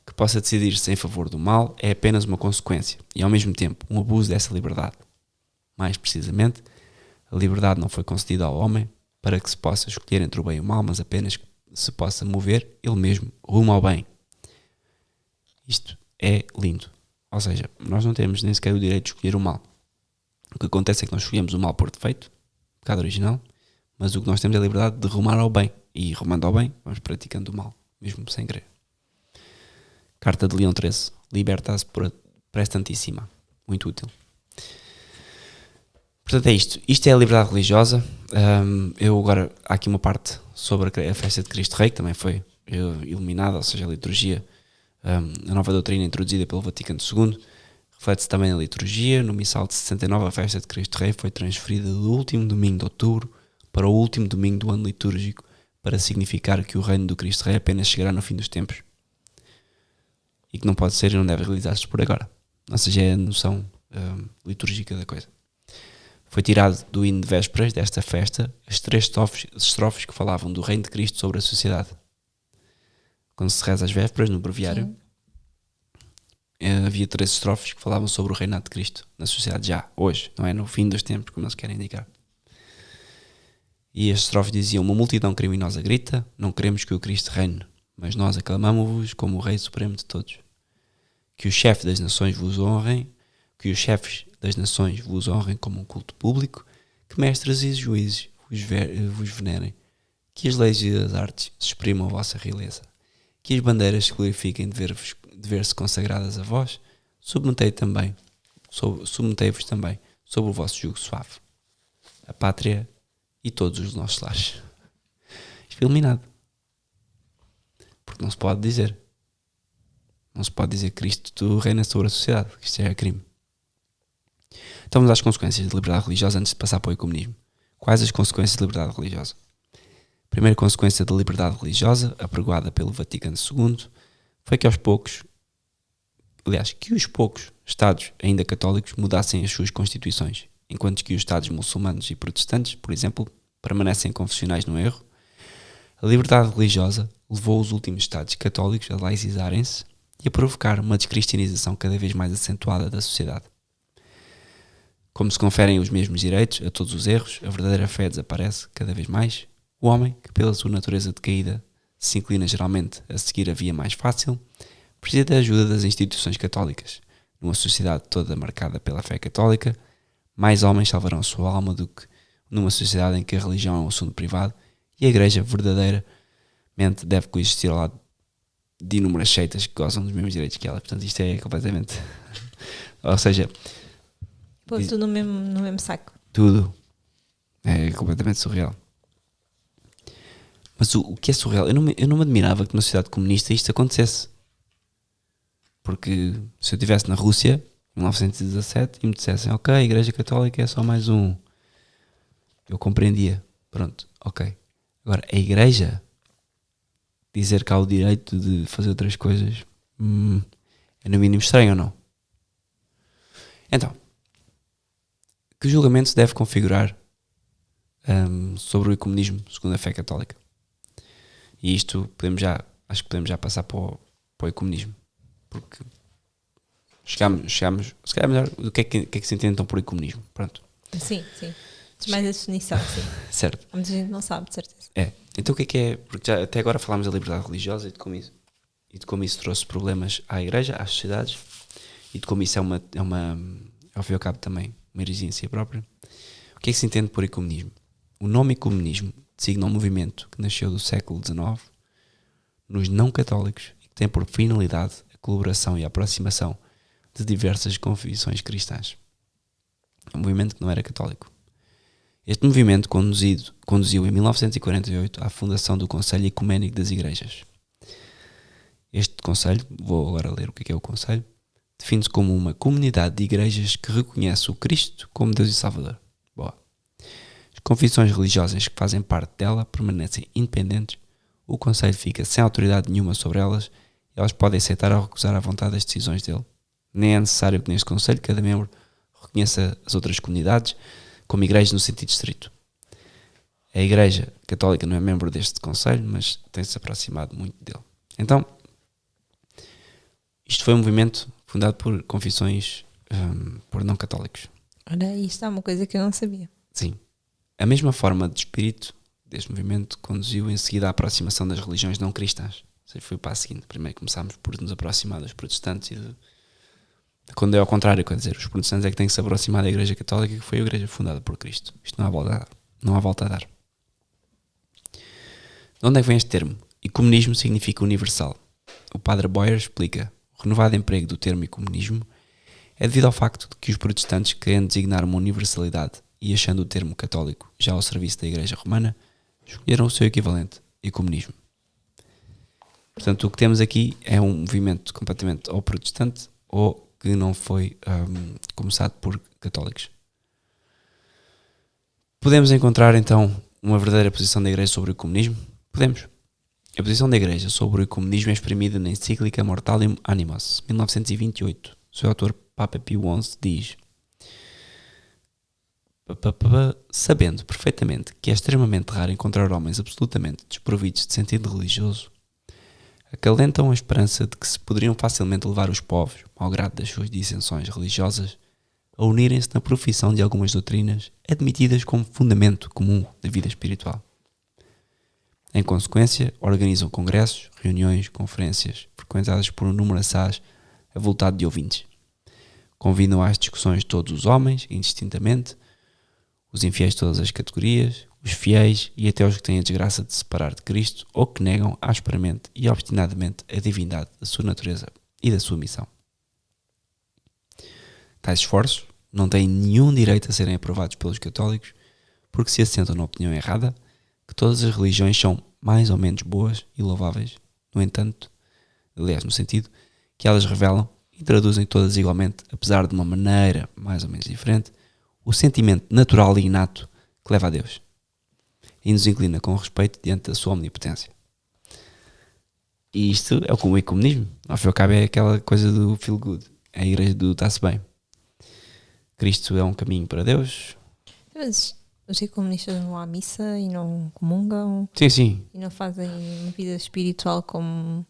Que possa decidir-se em favor do mal é apenas uma consequência e, ao mesmo tempo, um abuso dessa liberdade. Mais precisamente, a liberdade não foi concedida ao homem para que se possa escolher entre o bem e o mal, mas apenas que se possa mover ele mesmo rumo ao bem. Isto é lindo. Ou seja, nós não temos nem sequer o direito de escolher o mal. O que acontece é que nós escolhemos o mal por defeito, pecado original, mas o que nós temos é a liberdade de rumar ao bem. E rumando ao bem, vamos praticando o mal, mesmo sem querer. Carta de Leão XIII. Libertas prestantissima. Muito útil. Portanto é isto. Isto é a liberdade religiosa. Eu agora, há aqui uma parte sobre a festa de Cristo Rei, que também foi iluminada, ou seja, a liturgia, a nova doutrina introduzida pelo Vaticano II. Reflete-se também na liturgia. No missal de 69, a festa de Cristo Rei foi transferida do último domingo de outubro para o último domingo do ano litúrgico, para significar que o reino do Cristo Rei apenas chegará no fim dos tempos e que não pode ser e não deve realizar-se por agora. Ou seja, é a noção litúrgica da coisa. Foi tirado do hino de vésperas desta festa as 3 estrofes que falavam do reino de Cristo sobre a sociedade. Quando se reza as vésperas, no breviário, havia 3 estrofes que falavam sobre o reinado de Cristo na sociedade já, hoje, não é no fim dos tempos, como eles querem indicar. E as estrofes diziam: uma multidão criminosa grita, não queremos que o Cristo reine, mas nós aclamamos-vos como o Rei Supremo de todos. Que os chefes das nações vos honrem, que os chefes das nações vos honrem como um culto público, que mestres e juízes vos venerem, que as leis e as artes exprimam a vossa realeza, que as bandeiras se glorifiquem de ver-se consagradas a vós, submetei-vos também sobre o vosso jugo suave. A pátria e todos os nossos lares. Isto foi eliminado. Porque não se pode dizer. Não se pode dizer que Cristo reina sobre a sociedade. Que isto é crime. Então vamos às consequências da liberdade religiosa antes de passar para o ecumenismo. Quais as consequências da liberdade religiosa? A primeira consequência da liberdade religiosa, apregoada pelo Vaticano II, foi que os poucos Estados ainda católicos mudassem as suas constituições, enquanto que os Estados muçulmanos e protestantes, por exemplo, permanecem confessionais no erro. A liberdade religiosa levou os últimos Estados católicos a laicizarem-se e a provocar uma descristianização cada vez mais acentuada da sociedade. Como se conferem os mesmos direitos a todos os erros, a verdadeira fé desaparece cada vez mais. O homem, que pela sua natureza decaída se inclina geralmente a seguir a via mais fácil, precisa da ajuda das instituições católicas. Numa sociedade toda marcada pela fé católica, mais homens salvarão a sua alma do que numa sociedade em que a religião é um assunto privado e a Igreja verdadeiramente deve coexistir ao lado de inúmeras seitas que gozam dos mesmos direitos que ela. Portanto, isto é completamente... Ou seja... Pô, tudo no mesmo saco. Tudo. É completamente surreal. Mas o que é surreal? Eu não me admirava que numa sociedade comunista isto acontecesse. Porque se eu estivesse na Rússia, em 1917, e me dissessem, ok, a Igreja Católica é só mais um, eu compreendia. Pronto, ok. Agora, a Igreja dizer que há o direito de fazer outras coisas é no mínimo estranho ou não? Então, que julgamento se deve configurar sobre o ecumenismo segundo a fé católica? E isto acho que podemos já passar para o ecumenismo, porque chegamos se calhar melhor, o que é que se entende então por ecumenismo? Pronto. Sim. Mais a definição, sim. Certo. Muita gente não sabe, de certeza. Então o que é? Porque já, até agora falámos da liberdade religiosa e de como isso trouxe problemas à igreja, às sociedades, e de como isso ao fim e ao cabo também, uma heresia em si própria. O que é que se entende por ecumenismo? O nome ecumenismo designa um movimento que nasceu do século XIX nos não católicos e que tem por finalidade a colaboração e a aproximação de diversas confissões cristãs. É um movimento que não era católico. Este movimento conduziu em 1948 à fundação do Conselho Ecuménico das Igrejas. Este Conselho, vou agora ler o que é o Conselho, define-se como uma comunidade de igrejas que reconhece o Cristo como Deus e Salvador. Boa. As confissões religiosas que fazem parte dela permanecem independentes, o Conselho fica sem autoridade nenhuma sobre elas e elas podem aceitar ou recusar à vontade as decisões dele. Nem é necessário que neste Conselho cada membro reconheça as outras comunidades como igrejas no sentido estrito. A Igreja Católica não é membro deste Conselho, mas tem-se aproximado muito dele. Então, isto foi um movimento fundado por confissões por não católicos. Ora, isto é uma coisa que eu não sabia. Sim. A mesma forma de espírito deste movimento conduziu em seguida à aproximação das religiões não cristãs. Ou seja, foi o passo seguinte. Primeiro começámos por nos aproximar dos protestantes e quando é ao contrário, quer dizer, os protestantes é que têm que se aproximar da Igreja Católica, que foi a Igreja fundada por Cristo. Isto não há volta a dar. De onde é que vem este termo? Ecumenismo significa universal. O padre Boyer explica: o renovado emprego do termo ecumenismo é devido ao facto de que os protestantes, querendo designar uma universalidade e achando o termo católico já ao serviço da Igreja Romana, escolheram o seu equivalente, ecumenismo. Portanto, o que temos aqui é um movimento completamente ou protestante ou que não foi começado por católicos. Podemos encontrar então uma verdadeira posição da Igreja sobre o ecumenismo? Podemos. A posição da Igreja sobre o ecumenismo é exprimida na encíclica Mortalium Animos, 1928. O seu autor, Papa Pio XI, diz: sabendo perfeitamente que é extremamente raro encontrar homens absolutamente desprovidos de sentido religioso, acalentam a esperança de que se poderiam facilmente levar os povos, ao grado das suas dissensões religiosas, a unirem-se na profissão de algumas doutrinas admitidas como fundamento comum da vida espiritual. Em consequência, organizam congressos, reuniões, conferências, frequentadas por um número assaz avultado de ouvintes. Convidam às discussões todos os homens, indistintamente, os infiéis de todas as categorias, os fiéis e até os que têm a desgraça de se separar de Cristo ou que negam asperamente e obstinadamente a divindade da sua natureza e da sua missão. Tais esforços não têm nenhum direito a serem aprovados pelos católicos porque se assentam na opinião errada que todas as religiões são mais ou menos boas e louváveis, no entanto, aliás, no sentido que elas revelam e traduzem todas igualmente, apesar de uma maneira mais ou menos diferente, o sentimento natural e inato que leva a Deus e nos inclina com respeito diante da sua omnipotência. E isto é o ecumenismo. Ao fim e ao cabo é aquela coisa do feel good. É a igreja do está-se bem. Cristo é um caminho para Deus. Mas os ecumenistas não vão à missa e não comungam? Sim. E não fazem uma vida espiritual como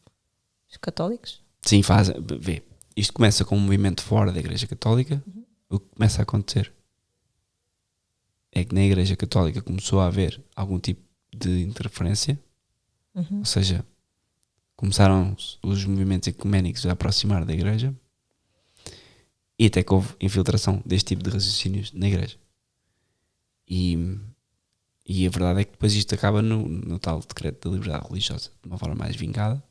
os católicos? Sim, fazem. Vê, isto começa com um movimento fora da Igreja Católica. O que começa a acontecer é que na Igreja Católica começou a haver algum tipo de interferência, ou seja, começaram os movimentos ecuménicos a aproximar da Igreja e até que houve infiltração deste tipo de raciocínios na Igreja. E a verdade é que depois isto acaba no tal decreto da liberdade religiosa, de uma forma mais vingada,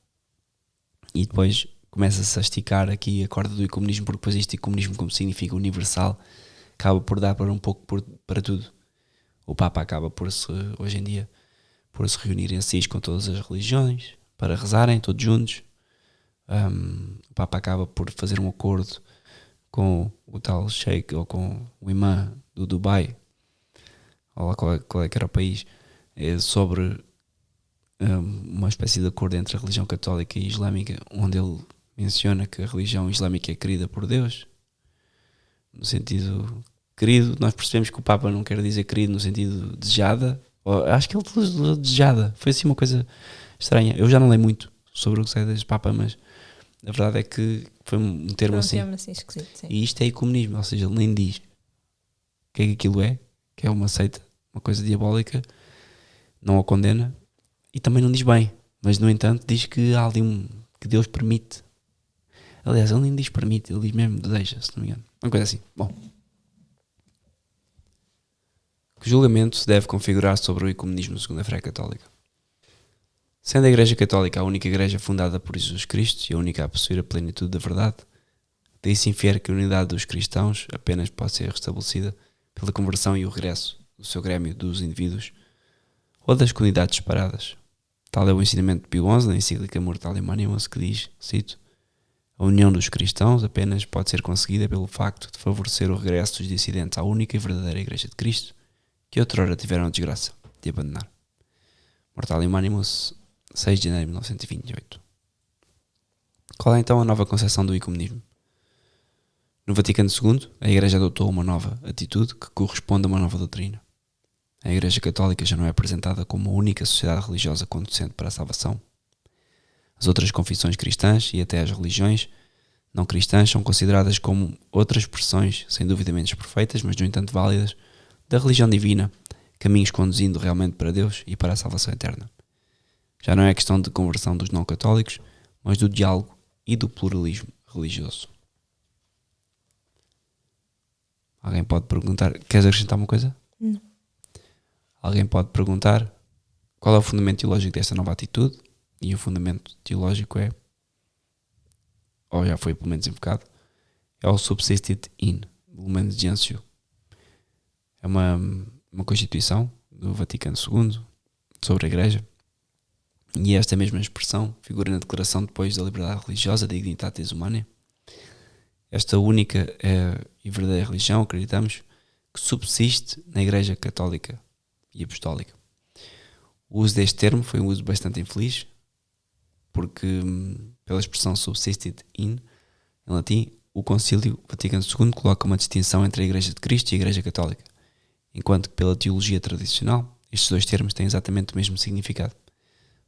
e depois começa-se a esticar aqui a corda do ecumenismo, porque depois este ecumenismo, como significa universal, acaba por dar para um pouco para tudo. O Papa acaba hoje em dia, por se reunir em si com todas as religiões, para rezarem todos juntos, o Papa acaba por fazer um acordo com o tal sheik ou com o imã do Dubai, ou lá qual é que era o país, sobre uma espécie de acordo entre a religião católica e islâmica, onde ele menciona que a religião islâmica é querida por Deus, no sentido querido. Nós percebemos que o Papa não quer dizer querido no sentido desejada, acho que ele utilizou desejada, foi assim uma coisa estranha. Eu já não leio muito sobre o que sai deste Papa, mas a verdade é que foi um termo assim. Esquisito, sim. E isto é ecumenismo, ou seja, ele nem diz o que é que aquilo é, que é uma seita, uma coisa diabólica, não a condena e também não diz bem, mas no entanto diz que há ali que Deus permite. Aliás, ele nem diz permite, ele diz mesmo deixa, se não me engano. Uma coisa assim. Bom, que julgamento se deve configurar sobre o ecumenismo segundo a fé católica? Sendo a Igreja Católica a única igreja fundada por Jesus Cristo e a única a possuir a plenitude da verdade, daí se infere que a unidade dos cristãos apenas pode ser restabelecida pela conversão e o regresso do seu grêmio dos indivíduos ou das comunidades separadas. Tal é o ensinamento de Pio XI na encíclica Mortalium Animus, que diz, cito, a união dos cristãos apenas pode ser conseguida pelo facto de favorecer o regresso dos dissidentes à única e verdadeira Igreja de Cristo, que outrora tiveram a desgraça de abandonar. Mortalium Animus, 6 de janeiro de 1928. Qual é então a nova concepção do ecumenismo? No Vaticano II, a Igreja adotou uma nova atitude que corresponde a uma nova doutrina. A Igreja Católica já não é apresentada como a única sociedade religiosa conducente para a salvação. As outras confissões cristãs e até as religiões não cristãs são consideradas como outras expressões, sem dúvida menos perfeitas, mas no entanto válidas, da religião divina, caminhos conduzindo realmente para Deus e para a salvação eterna. Já não é questão de conversão dos não católicos, mas do diálogo e do pluralismo religioso. Alguém pode perguntar, queres acrescentar uma coisa? Não. Alguém pode perguntar qual é o fundamento teológico desta nova atitude? E o fundamento teológico é, ou já foi pelo menos invocado, é o subsistit in, Lumen Gentium. É uma constituição do Vaticano II sobre a Igreja, e esta mesma expressão figura na declaração depois da liberdade religiosa da Dignitatis Humanae. Esta única e verdadeira religião, acreditamos, que subsiste na Igreja Católica e Apostólica. O uso deste termo foi um uso bastante infeliz, porque, pela expressão subsistit in, em latim, o Concílio Vaticano II coloca uma distinção entre a Igreja de Cristo e a Igreja Católica, enquanto que pela teologia tradicional, estes dois termos têm exatamente o mesmo significado.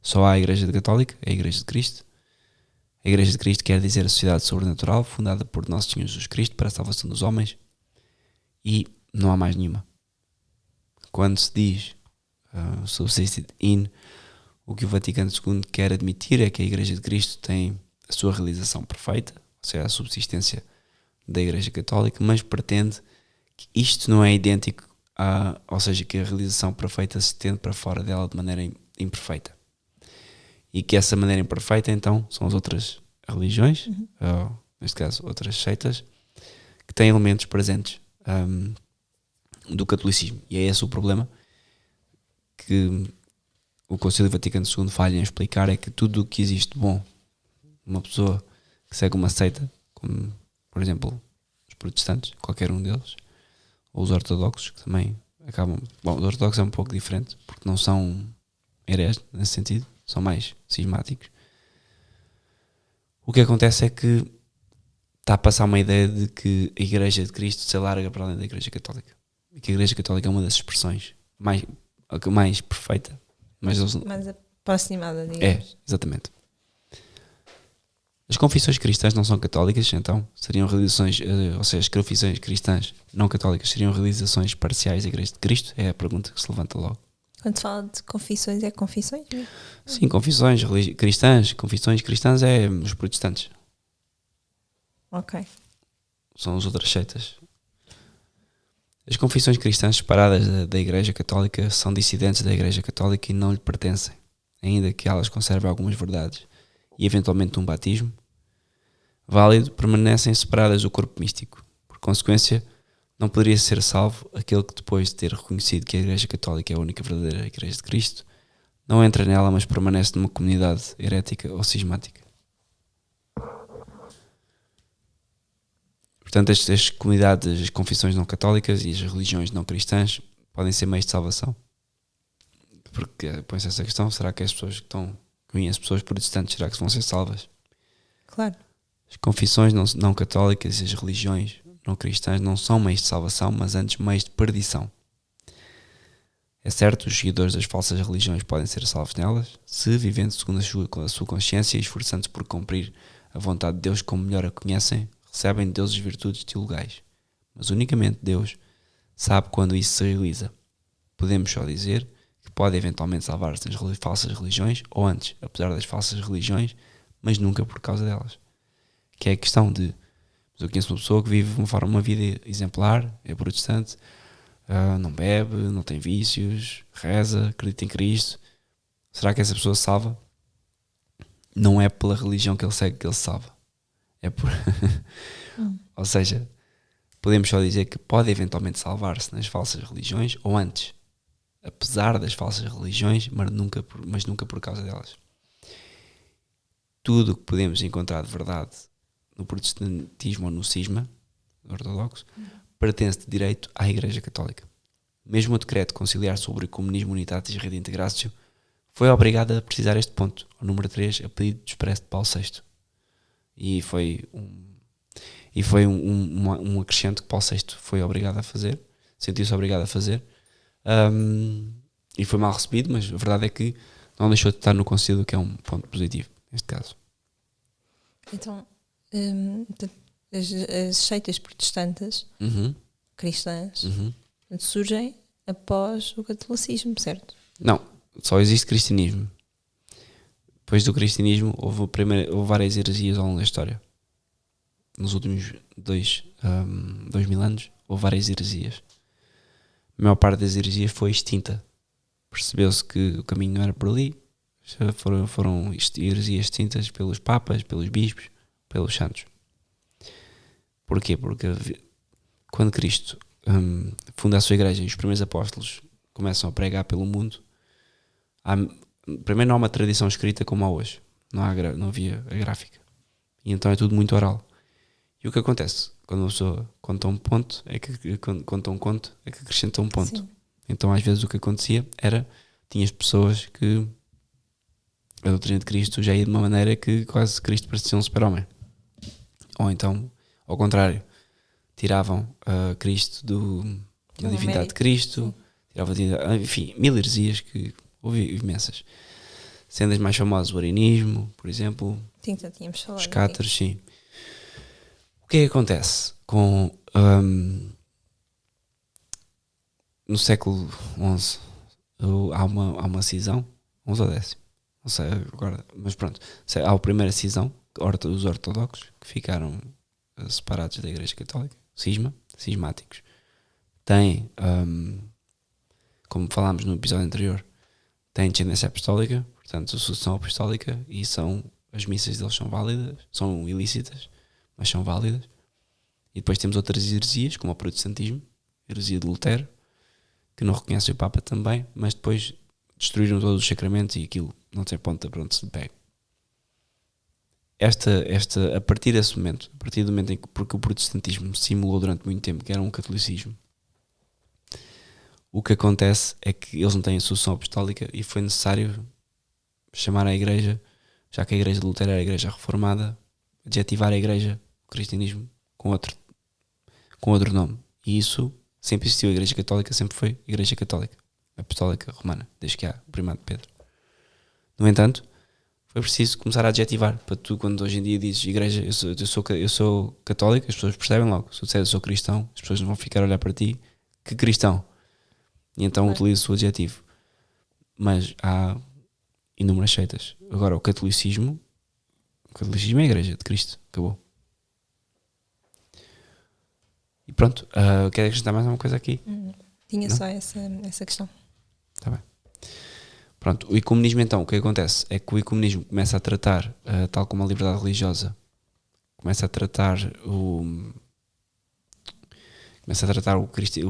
Só há a Igreja Católica, a Igreja de Cristo. A Igreja de Cristo quer dizer a sociedade sobrenatural fundada por Nosso Senhor Jesus Cristo para a salvação dos homens, e não há mais nenhuma. Quando se diz subsistit in, o que o Vaticano II quer admitir é que a Igreja de Cristo tem a sua realização perfeita, ou seja, a subsistência da Igreja Católica, mas pretende que isto não é idêntico ou seja, que a realização perfeita se estende para fora dela de maneira imperfeita. E que essa maneira imperfeita, então, são as outras religiões, ou, neste caso, outras seitas, que têm elementos presentes do catolicismo. E é esse o problema que o Concílio Vaticano II falha em explicar, é que tudo o que existe de bom, uma pessoa que segue uma seita, como, por exemplo, os protestantes, qualquer um deles, ou os ortodoxos, que também acabam... Bom, os ortodoxos é um pouco diferente, porque não são hereges, nesse sentido, são mais cismáticos. O que acontece é que está a passar uma ideia de que a Igreja de Cristo se alarga para além da Igreja Católica. E que a Igreja Católica é uma das expressões mais perfeita. Mais aproximada, digamos. É, exatamente. As confissões cristãs não são católicas, então seriam realizações, ou seja, as confissões cristãs não católicas seriam realizações parciais da Igreja de Cristo? É a pergunta que se levanta logo. Quando se fala de confissões, é confissões? Né? Sim, confissões cristãs. Confissões cristãs é os protestantes. Ok. São as outras seitas. As confissões cristãs separadas da Igreja Católica são dissidentes da Igreja Católica e não lhe pertencem, ainda que elas conservem algumas verdades e eventualmente um batismo válido, permanecem separadas do corpo místico. Por consequência, não poderia ser salvo aquele que, depois de ter reconhecido que a Igreja Católica é a única verdadeira Igreja de Cristo, não entra nela, mas permanece numa comunidade herética ou cismática. Portanto, as comunidades, as confissões não católicas e as religiões não cristãs podem ser meios de salvação. Porque põe-se essa questão, será que as pessoas que conhecem pessoas protestantes, será que vão ser salvas? Claro. As confissões não católicas e as religiões não cristãs não são meios de salvação, mas antes meios de perdição. É certo, os seguidores das falsas religiões podem ser salvos nelas, se vivendo segundo a sua consciência e esforçando-se por cumprir a vontade de Deus como melhor a conhecem, recebem de Deus as virtudes teologais. Mas unicamente Deus sabe quando isso se realiza. Podemos só dizer que pode eventualmente salvar-se das falsas religiões, ou antes, apesar das falsas religiões, mas nunca por causa delas. Que é a questão de, eu conheço uma pessoa que vive uma vida exemplar, é protestante, não bebe, não tem vícios, reza, acredita em Cristo. Será que essa pessoa se salva? Não é pela religião que ele segue que ele se salva. É por... Ou seja, podemos só dizer que pode eventualmente salvar-se nas falsas religiões, ou antes, apesar das falsas religiões, mas nunca por causa delas. Tudo o que podemos encontrar de verdade no protestantismo ou no cisma ortodoxo pertence de direito à Igreja Católica. Mesmo o decreto conciliar sobre o Comunismo Unitatis Redintegratio foi obrigado a precisar este ponto, o número 3, a pedido expresso de Paulo VI. E foi um acrescento que Paulo VI foi obrigado a fazer, sentiu-se obrigado a fazer, e foi mal recebido, mas a verdade é que não deixou de estar no concílio, que é um ponto positivo neste caso. Então, as seitas protestantes cristãs surgem após o catolicismo, certo? Não, só existe cristianismo. Depois do cristianismo houve várias heresias ao longo da história. Nos últimos 2000 anos houve várias heresias. A maior parte das heresias foi extinta. Percebeu-se que o caminho não era por ali. Foram heresias extintas pelos papas, pelos bispos, pelos santos. Porquê? Porque quando Cristo funda a sua igreja e os primeiros apóstolos começam a pregar pelo mundo, primeiro não há uma tradição escrita como há hoje. Não havia a gráfica. E então é tudo muito oral. E o que acontece? Quando uma pessoa conta um ponto, conta um conto, é que acrescenta um ponto. Sim. Então às vezes o que acontecia era, tinhas pessoas que a doutrina de Cristo já ia de uma maneira que quase Cristo parecia um super-homem. Ou então, ao contrário, tiravam Cristo da divindade de Cristo, tiravam, enfim, mil heresias que houve imensas. Sendo as mais famosas o arianismo, por exemplo, Sim, já tínhamos falado. os cátaros, sim. O que é que acontece com no século XI há uma cisão, 11 ou 10, não sei agora, mas pronto, há a primeira cisão, os ortodoxos que ficaram separados da Igreja Católica, cismáticos, têm, como falámos no episódio anterior, têm descendência apostólica, portanto sucessão apostólica, e as missas deles são válidas, são ilícitas, mas são válidas. E depois temos outras heresias, como o protestantismo, a heresia de Lutero, que não reconhece o Papa também, mas depois destruíram todos os sacramentos e aquilo não tem ponta para onde se pega. A partir desse momento, a partir do momento em que, porque o protestantismo simulou durante muito tempo que era um catolicismo, o que acontece é que eles não têm a sucessão apostólica e foi necessário chamar a igreja, já que a igreja de Lutero era a igreja reformada, adjetivar a igreja, o cristianismo, com outro nome. E isso sempre existiu. A igreja católica sempre foi igreja católica, apostólica romana, desde que há o primado de Pedro. No entanto, foi preciso começar a adjetivar, para tu, quando hoje em dia dizes igreja, eu sou católico, as pessoas percebem logo. Se tu disseres eu sou cristão, as pessoas não vão ficar a olhar para ti, que cristão. E então utiliza o adjetivo. Mas há inúmeras seitas. Agora, o catolicismo é a igreja de Cristo, acabou. E pronto, quer acrescentar mais alguma coisa aqui? Tinha não? Só essa questão. Está bem. Pronto, o ecumenismo então, o que acontece é que o ecumenismo começa a tratar, tal como a liberdade religiosa, começa a tratar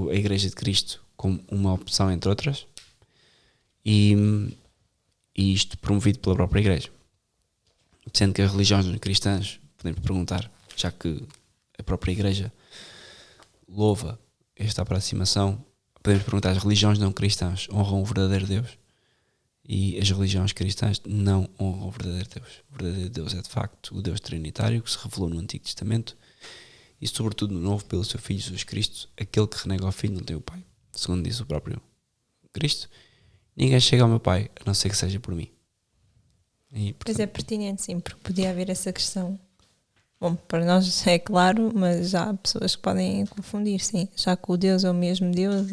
a Igreja de Cristo como uma opção entre outras, e isto promovido pela própria Igreja. Sendo que as religiões cristãs, podemos perguntar, já que a própria Igreja louva esta aproximação, podemos perguntar: as religiões não cristãs honram o verdadeiro Deus? E as religiões cristãs não honram o verdadeiro Deus. O verdadeiro Deus é de facto o Deus trinitário que se revelou no Antigo Testamento e sobretudo no Novo pelo seu Filho Jesus Cristo. Aquele que renega ao Filho não tem o Pai, segundo diz o próprio Cristo. Ninguém chega ao meu Pai a não ser que seja por mim. E, portanto, Pois é pertinente, sim, porque podia haver essa questão. Bom, para nós é claro, mas já há pessoas que podem confundir, sim. Já que o Deus é o mesmo Deus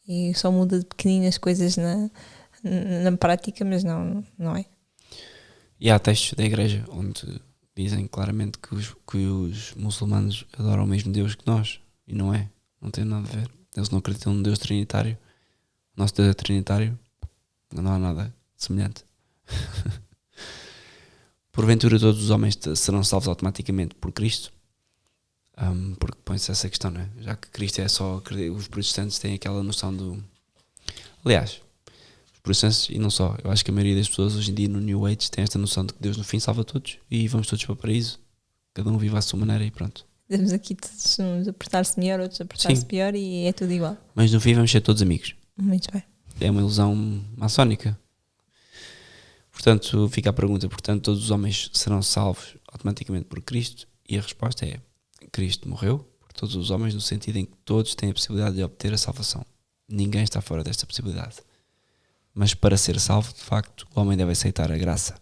e só muda de pequeninas coisas na prática, mas não é. E há textos da Igreja onde dizem claramente que os muçulmanos adoram o mesmo Deus que nós. E não é. Não tem nada a ver. Eles não acreditam no Deus trinitário. O nosso Deus é trinitário. Não há nada semelhante. Porventura todos os homens serão salvos automaticamente por Cristo? Porque põe-se essa questão, não é? Já que Cristo é só... Os protestantes têm aquela noção do... Aliás, os protestantes, e não só, eu acho que a maioria das pessoas hoje em dia no New Age tem esta noção de que Deus no fim salva todos e vamos todos para o paraíso. Cada um vive à sua maneira e pronto. Temos aqui todos uns a portar-se melhor, outros a portar-se pior e é tudo igual. Mas no fim vamos ser todos amigos. Muito bem. É uma ilusão maçónica. Portanto, fica a pergunta: portanto, todos os homens serão salvos automaticamente por Cristo? E a resposta é: Cristo morreu por todos os homens no sentido em que todos têm a possibilidade de obter a salvação. Ninguém está fora desta possibilidade. Mas para ser salvo, de facto, o homem deve aceitar a graça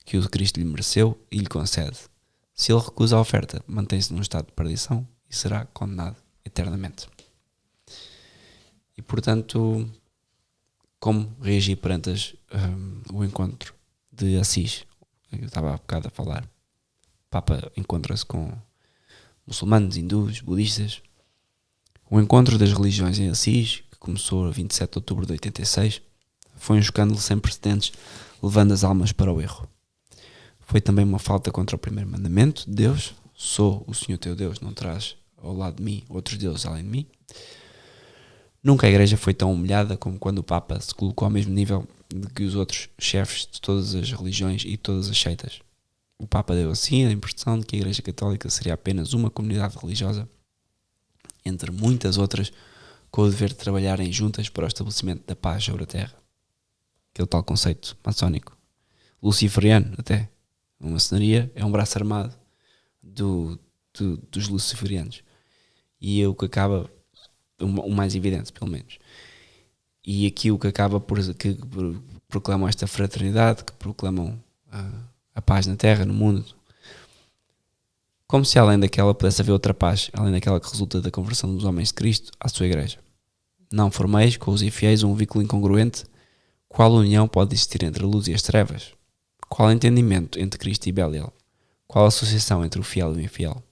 que o Cristo lhe mereceu e lhe concede. Se ele recusa a oferta, mantém-se num estado de perdição e será condenado eternamente. E, portanto, como reagir perante o encontro de Assis? Eu estava há bocado a falar. O Papa encontra-se com muçulmanos, hindus, budistas. O encontro das religiões em Assis, que começou a 27 de outubro de 86, foi um escândalo sem precedentes, levando as almas para o erro. Foi também uma falta contra o primeiro mandamento de Deus: sou o Senhor teu Deus, não terás ao lado de mim outros deuses além de mim. Nunca a Igreja foi tão humilhada como quando o Papa se colocou ao mesmo nível de que os outros chefes de todas as religiões e todas as seitas. O Papa deu assim a impressão de que a Igreja Católica seria apenas uma comunidade religiosa, entre muitas outras, com o dever de trabalharem juntas para o estabelecimento da paz sobre a Terra. Aquele tal conceito maçónico, luciferiano até. Uma maçonaria é um braço armado dos luciferianos. E é o que acaba... o mais evidente, pelo menos. E aqui o que acaba que proclamam esta fraternidade, que proclamam a paz na Terra, no mundo, como se além daquela pudesse haver outra paz, além daquela que resulta da conversão dos homens de Cristo à sua Igreja. Não formeis com os infiéis um vínculo incongruente. Qual união pode existir entre a luz e as trevas? Qual entendimento entre Cristo e Belial? Qual associação entre o fiel e o infiel?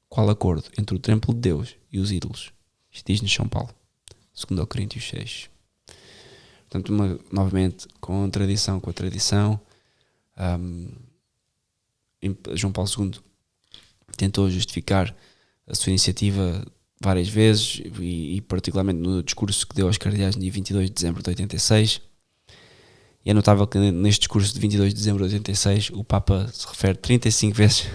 Qual acordo entre o templo de Deus e os ídolos? Isto diz-nos São Paulo, 2 Coríntios 6. Portanto, novamente, com a tradição, João Paulo II tentou justificar a sua iniciativa várias vezes e particularmente no discurso que deu aos cardeais no dia 22 de dezembro de 86. E é notável que neste discurso de 22 de dezembro de 86 o Papa se refere 35 vezes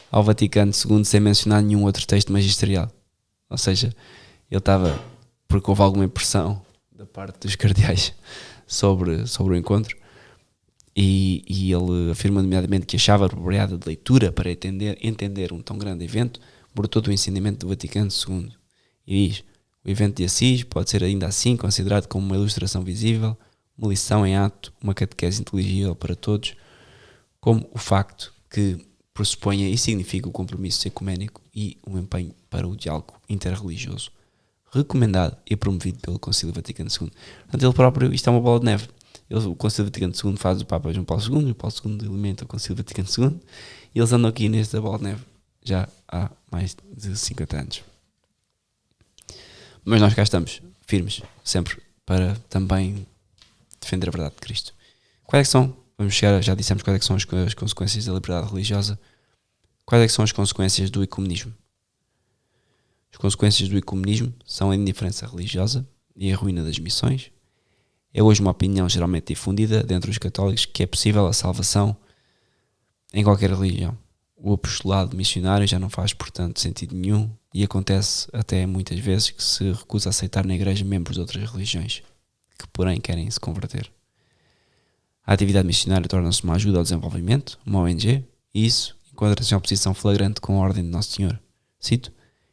ao Vaticano II sem mencionar nenhum outro texto magisterial. Ou seja, ele estava, porque houve alguma impressão da parte dos cardeais sobre o encontro, e ele afirma nomeadamente que achava apropriada de leitura para entender um tão grande evento, brotou do ensinamento do Vaticano II. E diz: o evento de Assis pode ser ainda assim considerado como uma ilustração visível, uma lição em ato, uma catequese inteligível para todos, como o facto que pressuponha e significa o compromisso ecuménico e um empenho para o diálogo interreligioso, recomendado e promovido pelo Concílio Vaticano II. Portanto, ele próprio, isto é uma bola de neve. O Concílio Vaticano II faz o Papa João Paulo II, e o Paulo II alimenta o Concílio Vaticano II, e eles andam aqui nesta bola de neve já há mais de 50 anos. Mas nós cá estamos, firmes, sempre, para também defender a verdade de Cristo. Quais é que são? Vamos chegar, já dissemos quais é que são as consequências da liberdade religiosa. Quais é que são as consequências do ecumenismo? As consequências do ecumenismo são a indiferença religiosa e a ruína das missões. É hoje uma opinião geralmente difundida dentre os católicos que é possível a salvação em qualquer religião. o apostolado missionário já não faz, portanto, sentido nenhum, e acontece até muitas vezes que se recusa a aceitar na igreja membros de outras religiões, que porém querem se converter. A atividade missionária torna-se uma ajuda ao desenvolvimento, uma ONG, e isso encontra-se em oposição flagrante com a ordem de Nosso Senhor. Cito: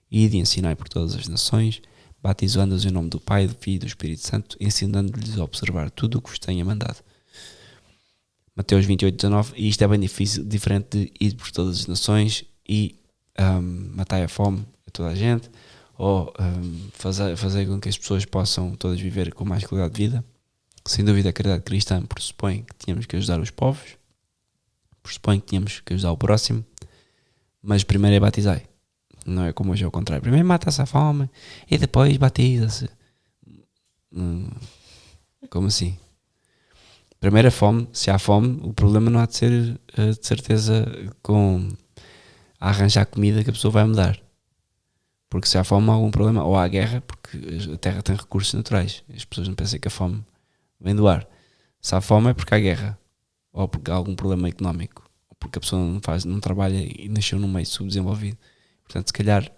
"Ide e ensinai por todas as nações, batizando-os em nome do Pai, do Filho e do Espírito Santo, ensinando-lhes a observar tudo o que vos tenha mandado." Mateus 28:19, e isto é bem difícil, diferente de ir por todas as nações e matar a fome a toda a gente, ou fazer com que as pessoas possam todas viver com mais qualidade de vida. Sem dúvida, a caridade cristã pressupõe que tínhamos que ajudar os povos, pressupõe que tínhamos que ajudar o próximo, mas primeiro é batizar. Não é como hoje, é o contrário. Primeiro mata-se a fome e depois batiza-se. Como assim? Primeiro a fome. Se há fome, o problema não há de ser de certeza com a arranjar comida que a pessoa vai mudar. Porque se há fome há algum problema, ou há guerra, porque a terra tem recursos naturais. As pessoas não pensam que a fome vem do ar. Se há fome é porque há guerra, ou porque há algum problema económico, ou porque a pessoa não trabalha e nasceu num meio subdesenvolvido. Portanto, se calhar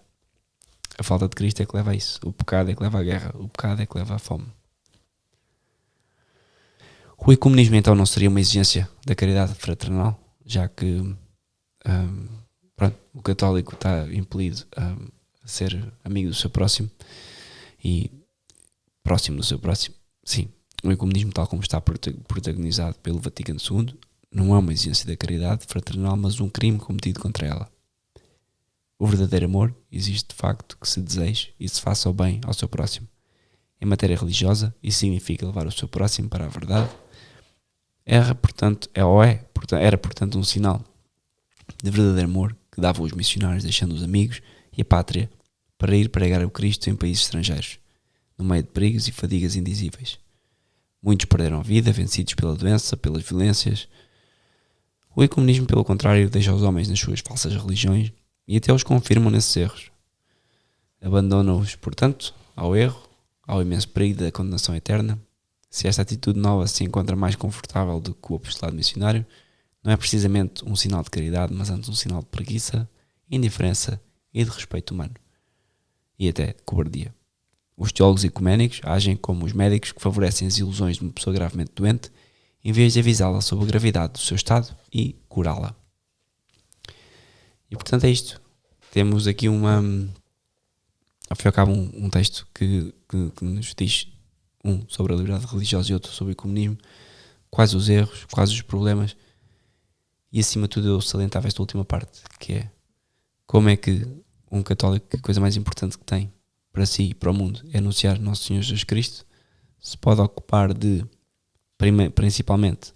a falta de Cristo é que leva a isso. O pecado é que leva à guerra. O pecado é que leva à fome. O ecumenismo então não seria uma exigência da caridade fraternal, já que o católico está impelido a ser amigo do seu próximo e próximo do seu próximo. Sim, o ecumenismo, tal como está protagonizado pelo Vaticano II, não é uma exigência da caridade fraternal, mas um crime cometido contra ela. O verdadeiro amor exige de facto que se deseje e se faça o bem ao seu próximo. Em matéria religiosa, isso significa levar o seu próximo para a verdade. Era, portanto, um sinal de verdadeiro amor que davam os missionários, deixando os amigos e a pátria para ir pregar o Cristo em países estrangeiros, no meio de perigos e fadigas indizíveis. Muitos perderam a vida, vencidos pela doença, pelas violências. O ecumenismo, pelo contrário, deixa os homens nas suas falsas religiões e até os confirmam nesses erros. Abandonam-os, portanto, ao erro, ao imenso perigo da condenação eterna. Se esta atitude nova se encontra mais confortável do que o apostolado missionário, não é precisamente um sinal de caridade, mas antes um sinal de preguiça, indiferença e de respeito humano. E até cobardia. Os teólogos ecuménicos agem como os médicos que favorecem as ilusões de uma pessoa gravemente doente, em vez de avisá-la sobre a gravidade do seu estado e curá-la. E portanto é isto. Temos aqui ao fim e ao cabo um texto que nos diz, um sobre a liberdade religiosa e outro sobre o ecumenismo, quais os erros, quais os problemas, e acima de tudo eu salientava esta última parte, que é como é que um católico, que a coisa mais importante que tem para si e para o mundo é anunciar Nosso Senhor Jesus Cristo, se pode ocupar de, principalmente,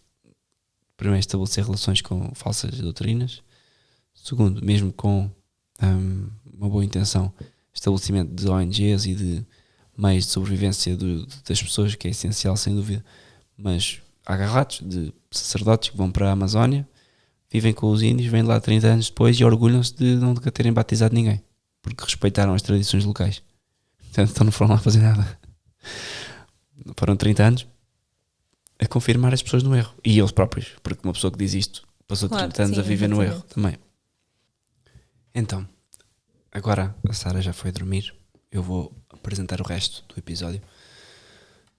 primeiro estabelecer relações com falsas doutrinas, segundo, mesmo com uma boa intenção, estabelecimento de ONGs e de meios de sobrevivência das pessoas, que é essencial sem dúvida, mas há relatos de sacerdotes que vão para a Amazónia, vivem com os índios, vêm lá 30 anos depois e orgulham-se de nunca terem batizado ninguém, porque respeitaram as tradições locais. Portanto, então não foram lá fazer nada. Foram 30 anos a confirmar as pessoas no erro. E eles próprios, porque uma pessoa que diz isto passou 30 anos a viver no erro também. Então, agora a Sara já foi dormir. Eu vou apresentar o resto do episódio,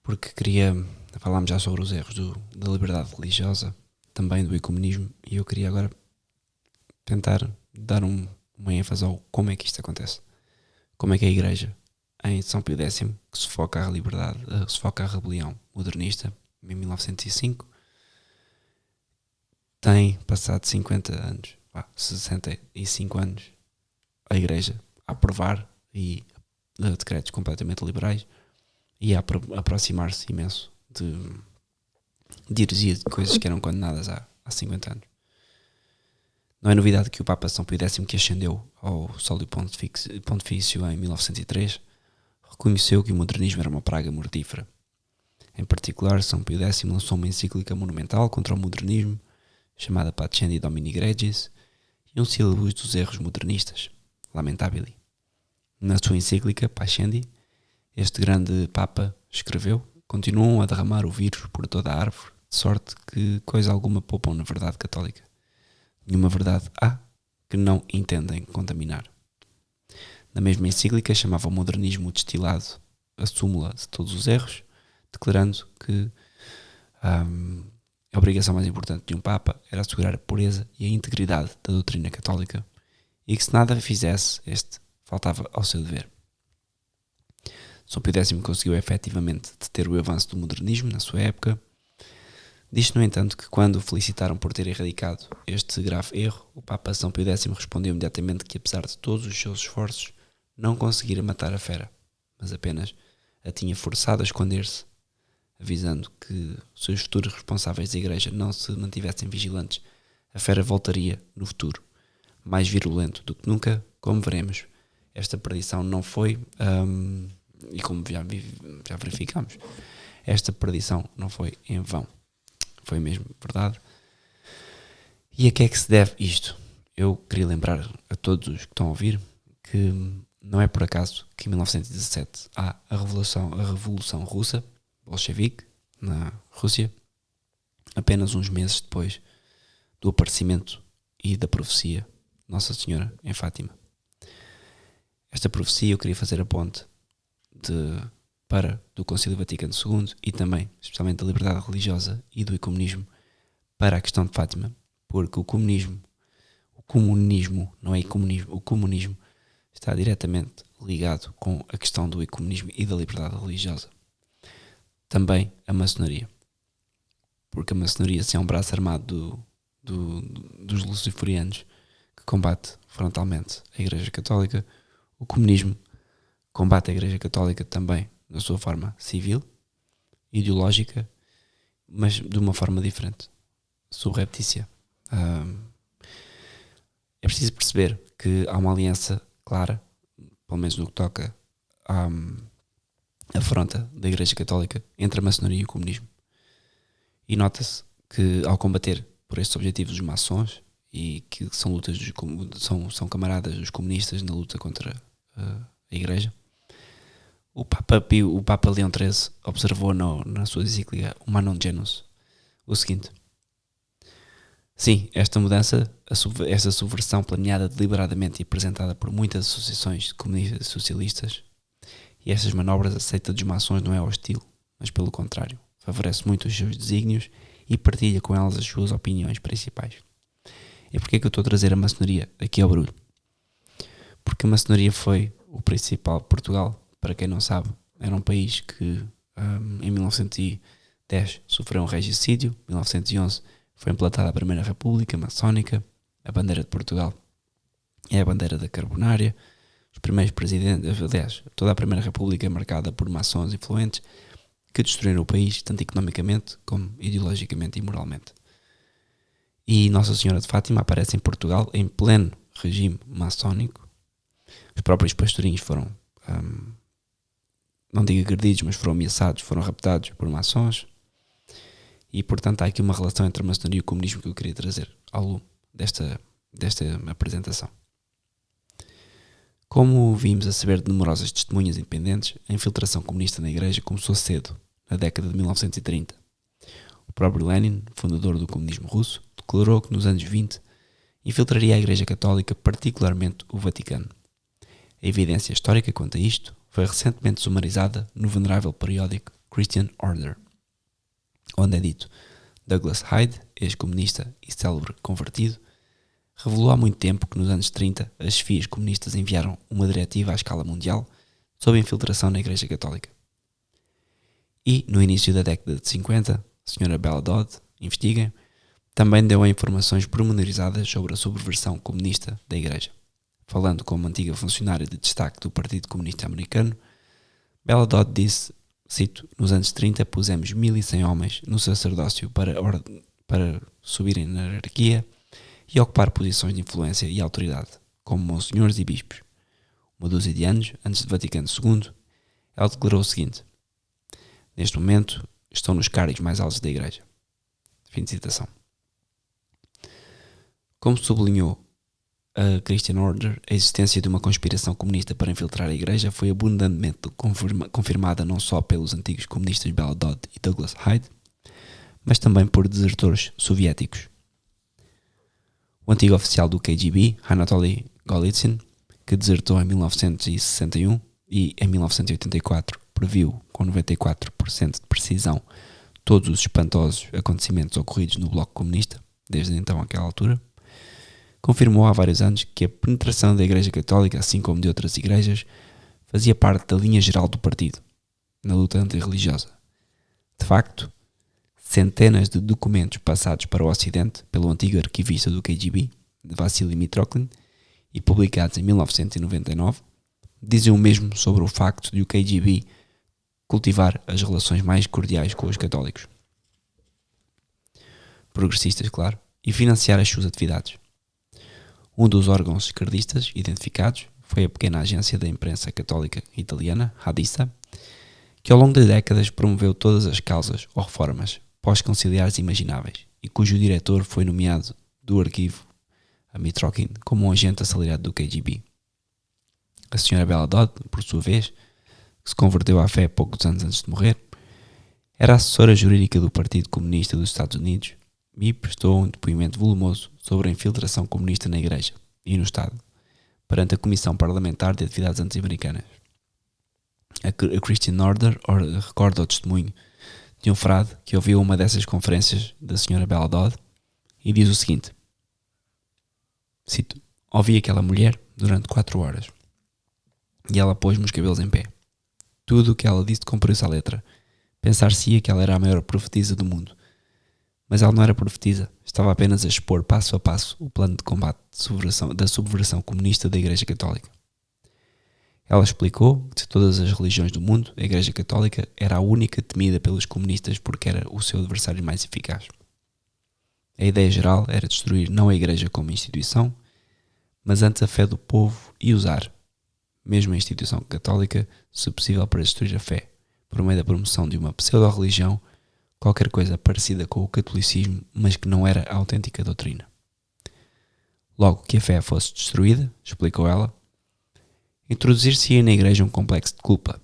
porque queria falarmos já sobre os erros da liberdade religiosa, também do ecumenismo, e eu queria agora tentar dar uma ênfase ao como é que isto acontece. Como é que a Igreja, em São Pio X, que se foca à liberdade, se foca à rebelião modernista, em 1905, tem passado 50 anos, 65 anos, a Igreja a aprovar e decretos completamente liberais e a aproximar-se imenso de heresia, de coisas que eram condenadas há 50 anos. Não é novidade que o Papa São Pio X, que ascendeu ao sólio pontifício em 1903, reconheceu que o modernismo era uma praga mortífera. Em particular, São Pio X lançou uma encíclica monumental contra o modernismo, chamada Pascendi Domini Gregis, e um sílabus dos erros modernistas, Lamentabili. Na sua encíclica, Pascendi, este grande Papa escreveu: continuam a derramar o vírus por toda a árvore, de sorte que coisa alguma poupam na verdade católica. Nenhuma verdade há, que não entendem contaminar. Na mesma encíclica chamava o modernismo destilado a súmula de todos os erros, declarando que a obrigação mais importante de um Papa era assegurar a pureza e a integridade da doutrina católica e que se nada fizesse, este faltava ao seu dever. São Pio X conseguiu efetivamente deter o avanço do modernismo na sua época. Diz, no entanto, que quando o felicitaram por ter erradicado este grave erro, o Papa São Pio X respondeu imediatamente que, apesar de todos os seus esforços, não conseguira matar a fera, mas apenas a tinha forçado a esconder-se, avisando que, se os futuros responsáveis da Igreja não se mantivessem vigilantes, a fera voltaria, no futuro, mais virulento do que nunca. Como veremos, esta perdição não foi, e como já verificamos, esta perdição não foi em vão. Foi mesmo verdade. E a que é que se deve isto? Eu queria lembrar a todos os que estão a ouvir que não é por acaso que em 1917 há a Revolução Russa, bolchevique, na Rússia, apenas uns meses depois do aparecimento e da profecia de Nossa Senhora em Fátima. Esta profecia eu queria fazer a ponte do Concílio Vaticano II e também, especialmente, da liberdade religiosa e do ecumenismo para a questão de Fátima, porque o comunismo não é ecumenismo, o comunismo está diretamente ligado com a questão do ecumenismo e da liberdade religiosa. Também a maçonaria, porque a maçonaria, se é um braço armado dos luciferianos que combate frontalmente a Igreja Católica, o comunismo combate a Igreja Católica também na sua forma civil, ideológica, mas de uma forma diferente, subreptícia. É preciso perceber que há uma aliança clara, pelo menos no que toca à afronta da Igreja Católica, entre a maçonaria e o comunismo. E nota-se que, ao combater por estes objetivos os maçons, e que são lutas são camaradas dos comunistas na luta contra a Igreja, o Papa Leão XIII observou na sua encíclica Humanum Genus o seguinte: sim, esta mudança, esta subversão planeada deliberadamente e apresentada por muitas associações comunistas e socialistas, e estas manobras aceitas dos maçons, não é hostil, mas pelo contrário, favorece muito os seus desígnios e partilha com elas as suas opiniões principais. E porquê é que eu estou a trazer a maçonaria aqui ao barulho? Porque a maçonaria foi o principal. Portugal, para quem não sabe, era um país que em 1910 sofreu um regicídio. Em 1911 foi implantada a Primeira República Maçónica. A bandeira de Portugal é a bandeira da Carbonária. Os primeiros presidentes, aliás, toda a Primeira República é marcada por maçons influentes que destruíram o país, tanto economicamente como ideologicamente e moralmente. E Nossa Senhora de Fátima aparece em Portugal em pleno regime maçónico. Os próprios pastorinhos foram, não digo agredidos, mas foram ameaçados, foram raptados por maçons. E, portanto, há aqui uma relação entre a maçonaria e o comunismo que eu queria trazer ao longo desta apresentação. Como vimos a saber de numerosas testemunhas independentes, a infiltração comunista na Igreja começou cedo, na década de 1930. O próprio Lenin, fundador do comunismo russo, declarou que nos anos 20 infiltraria a Igreja Católica, particularmente o Vaticano. A evidência histórica quanto a isto foi recentemente sumarizada no venerável periódico Christian Order, onde é dito: Douglas Hyde, ex-comunista e célebre convertido, revelou há muito tempo que nos anos 30 as chefias comunistas enviaram uma diretiva à escala mundial sobre a infiltração na Igreja Católica. E, no início da década de 50, a Sra. Bella Dodd, investiguem, também deu informações pormenorizadas sobre a subversão comunista da Igreja. Falando como antiga funcionária de destaque do Partido Comunista Americano, Bella Dodd disse, cito: nos anos 30 pusemos 1.100 homens no sacerdócio para subirem na hierarquia e ocupar posições de influência e autoridade, como monsenhores e bispos. Uma dúzia de anos antes do Vaticano II, ela declarou o seguinte: neste momento estão nos cargos mais altos da Igreja. Fim de citação. Como sublinhou a Christian Order, a existência de uma conspiração comunista para infiltrar a Igreja foi abundantemente confirmada não só pelos antigos comunistas Bella Dodd e Douglas Hyde, mas também por desertores soviéticos. O antigo oficial do KGB, Anatoly Golitsyn, que desertou em 1961 e em 1984 previu com 94% de precisão todos os espantosos acontecimentos ocorridos no Bloco Comunista, desde então àquela altura, confirmou há vários anos que a penetração da Igreja Católica, assim como de outras igrejas, fazia parte da linha geral do partido, na luta antirreligiosa. De facto, centenas de documentos passados para o Ocidente pelo antigo arquivista do KGB, Vassily Mitrokhin, e publicados em 1999, dizem o mesmo sobre o facto de o KGB cultivar as relações mais cordiais com os católicos, progressistas, claro, e financiar as suas atividades. Um dos órgãos esquerdistas identificados foi a pequena agência da imprensa católica italiana, Hadissa, que ao longo de décadas promoveu todas as causas ou reformas pós-conciliares imagináveis e cujo diretor foi nomeado do arquivo a Mitrokhin como um agente assalariado do KGB. A senhora Bela Dodd, por sua vez, que se converteu à fé poucos anos antes de morrer, era assessora jurídica do Partido Comunista dos Estados Unidos e prestou um depoimento volumoso sobre a infiltração comunista na Igreja e no Estado, perante a Comissão Parlamentar de Atividades Anti-Americanas. A Christian Order recorda o testemunho de um frade que ouviu uma dessas conferências da senhora Bela Dodd e diz o seguinte, cito, ouvi aquela mulher durante 4 horas e ela pôs-me os cabelos em pé. Tudo o que ela disse cumpriu-se à letra. Pensar-se-ia que ela era a maior profetisa do mundo. Mas ela não era profetisa, estava apenas a expor passo a passo o plano de combate da subversão comunista da Igreja Católica. Ela explicou que de todas as religiões do mundo, a Igreja Católica era a única temida pelos comunistas porque era o seu adversário mais eficaz. A ideia geral era destruir não a Igreja como instituição, mas antes a fé do povo e usar, mesmo a instituição católica, se possível para destruir a fé, por meio da promoção de uma pseudo-religião, qualquer coisa parecida com o catolicismo, mas que não era a autêntica doutrina. Logo que a fé fosse destruída, explicou ela, introduzir-se-ia na Igreja um complexo de culpa,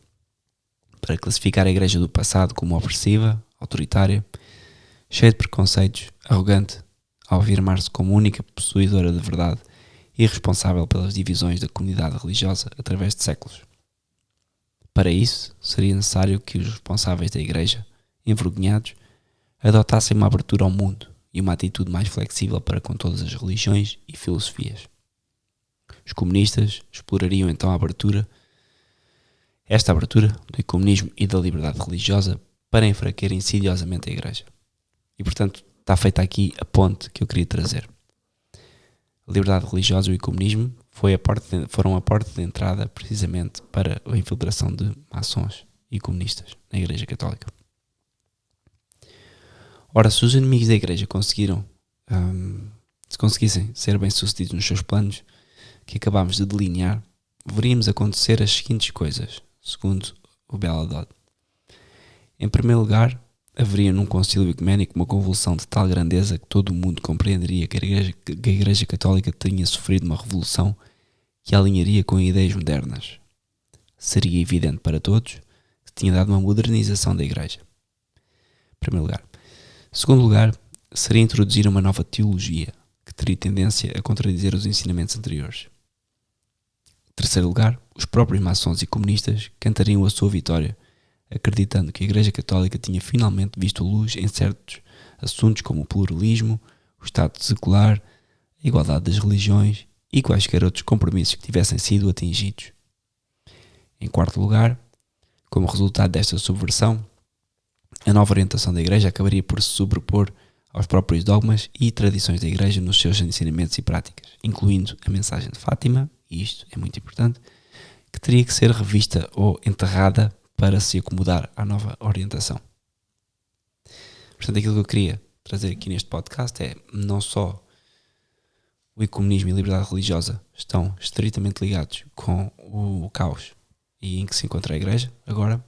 para classificar a Igreja do passado como opressiva, autoritária, cheia de preconceitos, arrogante, ao afirmar-se como única possuidora de verdade e responsável pelas divisões da comunidade religiosa através de séculos. Para isso, seria necessário que os responsáveis da Igreja, envergonhados, adotassem uma abertura ao mundo e uma atitude mais flexível para com todas as religiões e filosofias. Os comunistas explorariam então esta abertura do ecumenismo e da liberdade religiosa para enfraquecer insidiosamente a Igreja. E portanto está feita aqui a ponte que eu queria trazer. A liberdade religiosa e o ecumenismo foram a porta de entrada precisamente para a infiltração de maçons e comunistas na Igreja Católica. Ora, se os inimigos da Igreja conseguissem ser bem-sucedidos nos seus planos, que acabámos de delinear, veríamos acontecer as seguintes coisas, segundo o Bela Dodd. Em primeiro lugar, haveria num concílio ecuménico uma convulsão de tal grandeza que todo o mundo compreenderia que a Igreja Católica tinha sofrido uma revolução que a alinharia com ideias modernas. Seria evidente para todos que tinha dado uma modernização da Igreja. Em primeiro lugar. Em segundo lugar, seria introduzir uma nova teologia que teria tendência a contradizer os ensinamentos anteriores. Em terceiro lugar, os próprios maçons e comunistas cantariam a sua vitória, acreditando que a Igreja Católica tinha finalmente visto luz em certos assuntos como o pluralismo, o Estado secular, a igualdade das religiões e quaisquer outros compromissos que tivessem sido atingidos. Em quarto lugar, como resultado desta subversão, a nova orientação da Igreja acabaria por se sobrepor aos próprios dogmas e tradições da Igreja nos seus ensinamentos e práticas, incluindo a mensagem de Fátima, e isto é muito importante, que teria que ser revista ou enterrada para se acomodar à nova orientação. Portanto, aquilo que eu queria trazer aqui neste podcast é não só o ecumenismo e a liberdade religiosa estão estritamente ligados com o caos e em que se encontra a Igreja agora,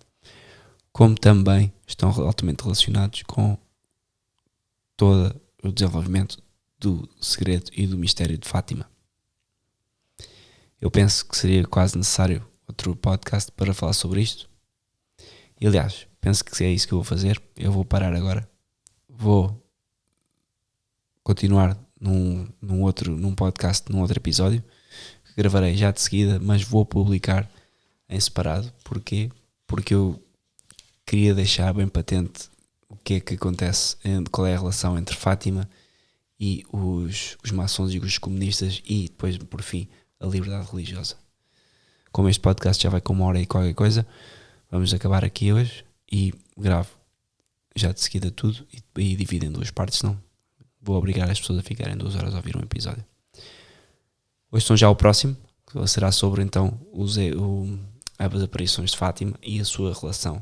como também estão altamente relacionados com todo o desenvolvimento do segredo e do mistério de Fátima. Eu penso que seria quase necessário outro podcast para falar sobre isto. E aliás, penso que é isso que eu vou fazer. Eu vou parar agora. Vou continuar num podcast, num outro episódio, que gravarei já de seguida, mas vou publicar em separado. Porquê? Porque eu queria deixar bem patente o que é que acontece, qual é a relação entre Fátima e os maçons e os comunistas, e depois, por fim, a liberdade religiosa. Como este podcast já vai com 1 hora e qualquer coisa, vamos acabar aqui hoje e gravo já de seguida tudo e divido em 2 partes, senão vou obrigar as pessoas a ficarem 2 horas a ouvir um episódio. Hoje são já o próximo, que será sobre então as aparições de Fátima e a sua relação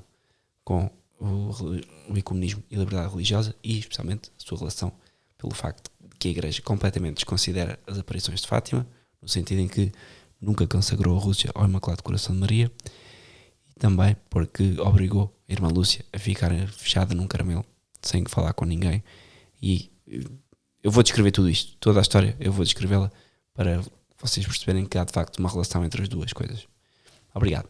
com o ecumenismo e a liberdade religiosa, e especialmente a sua relação pelo facto de que a Igreja completamente desconsidera as aparições de Fátima, no sentido em que nunca consagrou a Rússia ao Imaculado Coração de Maria, e também porque obrigou a irmã Lúcia a ficar fechada num caramelo sem falar com ninguém. E eu vou descrever tudo isto, toda a história eu vou descrevê-la para vocês perceberem que há de facto uma relação entre as duas coisas. Obrigado.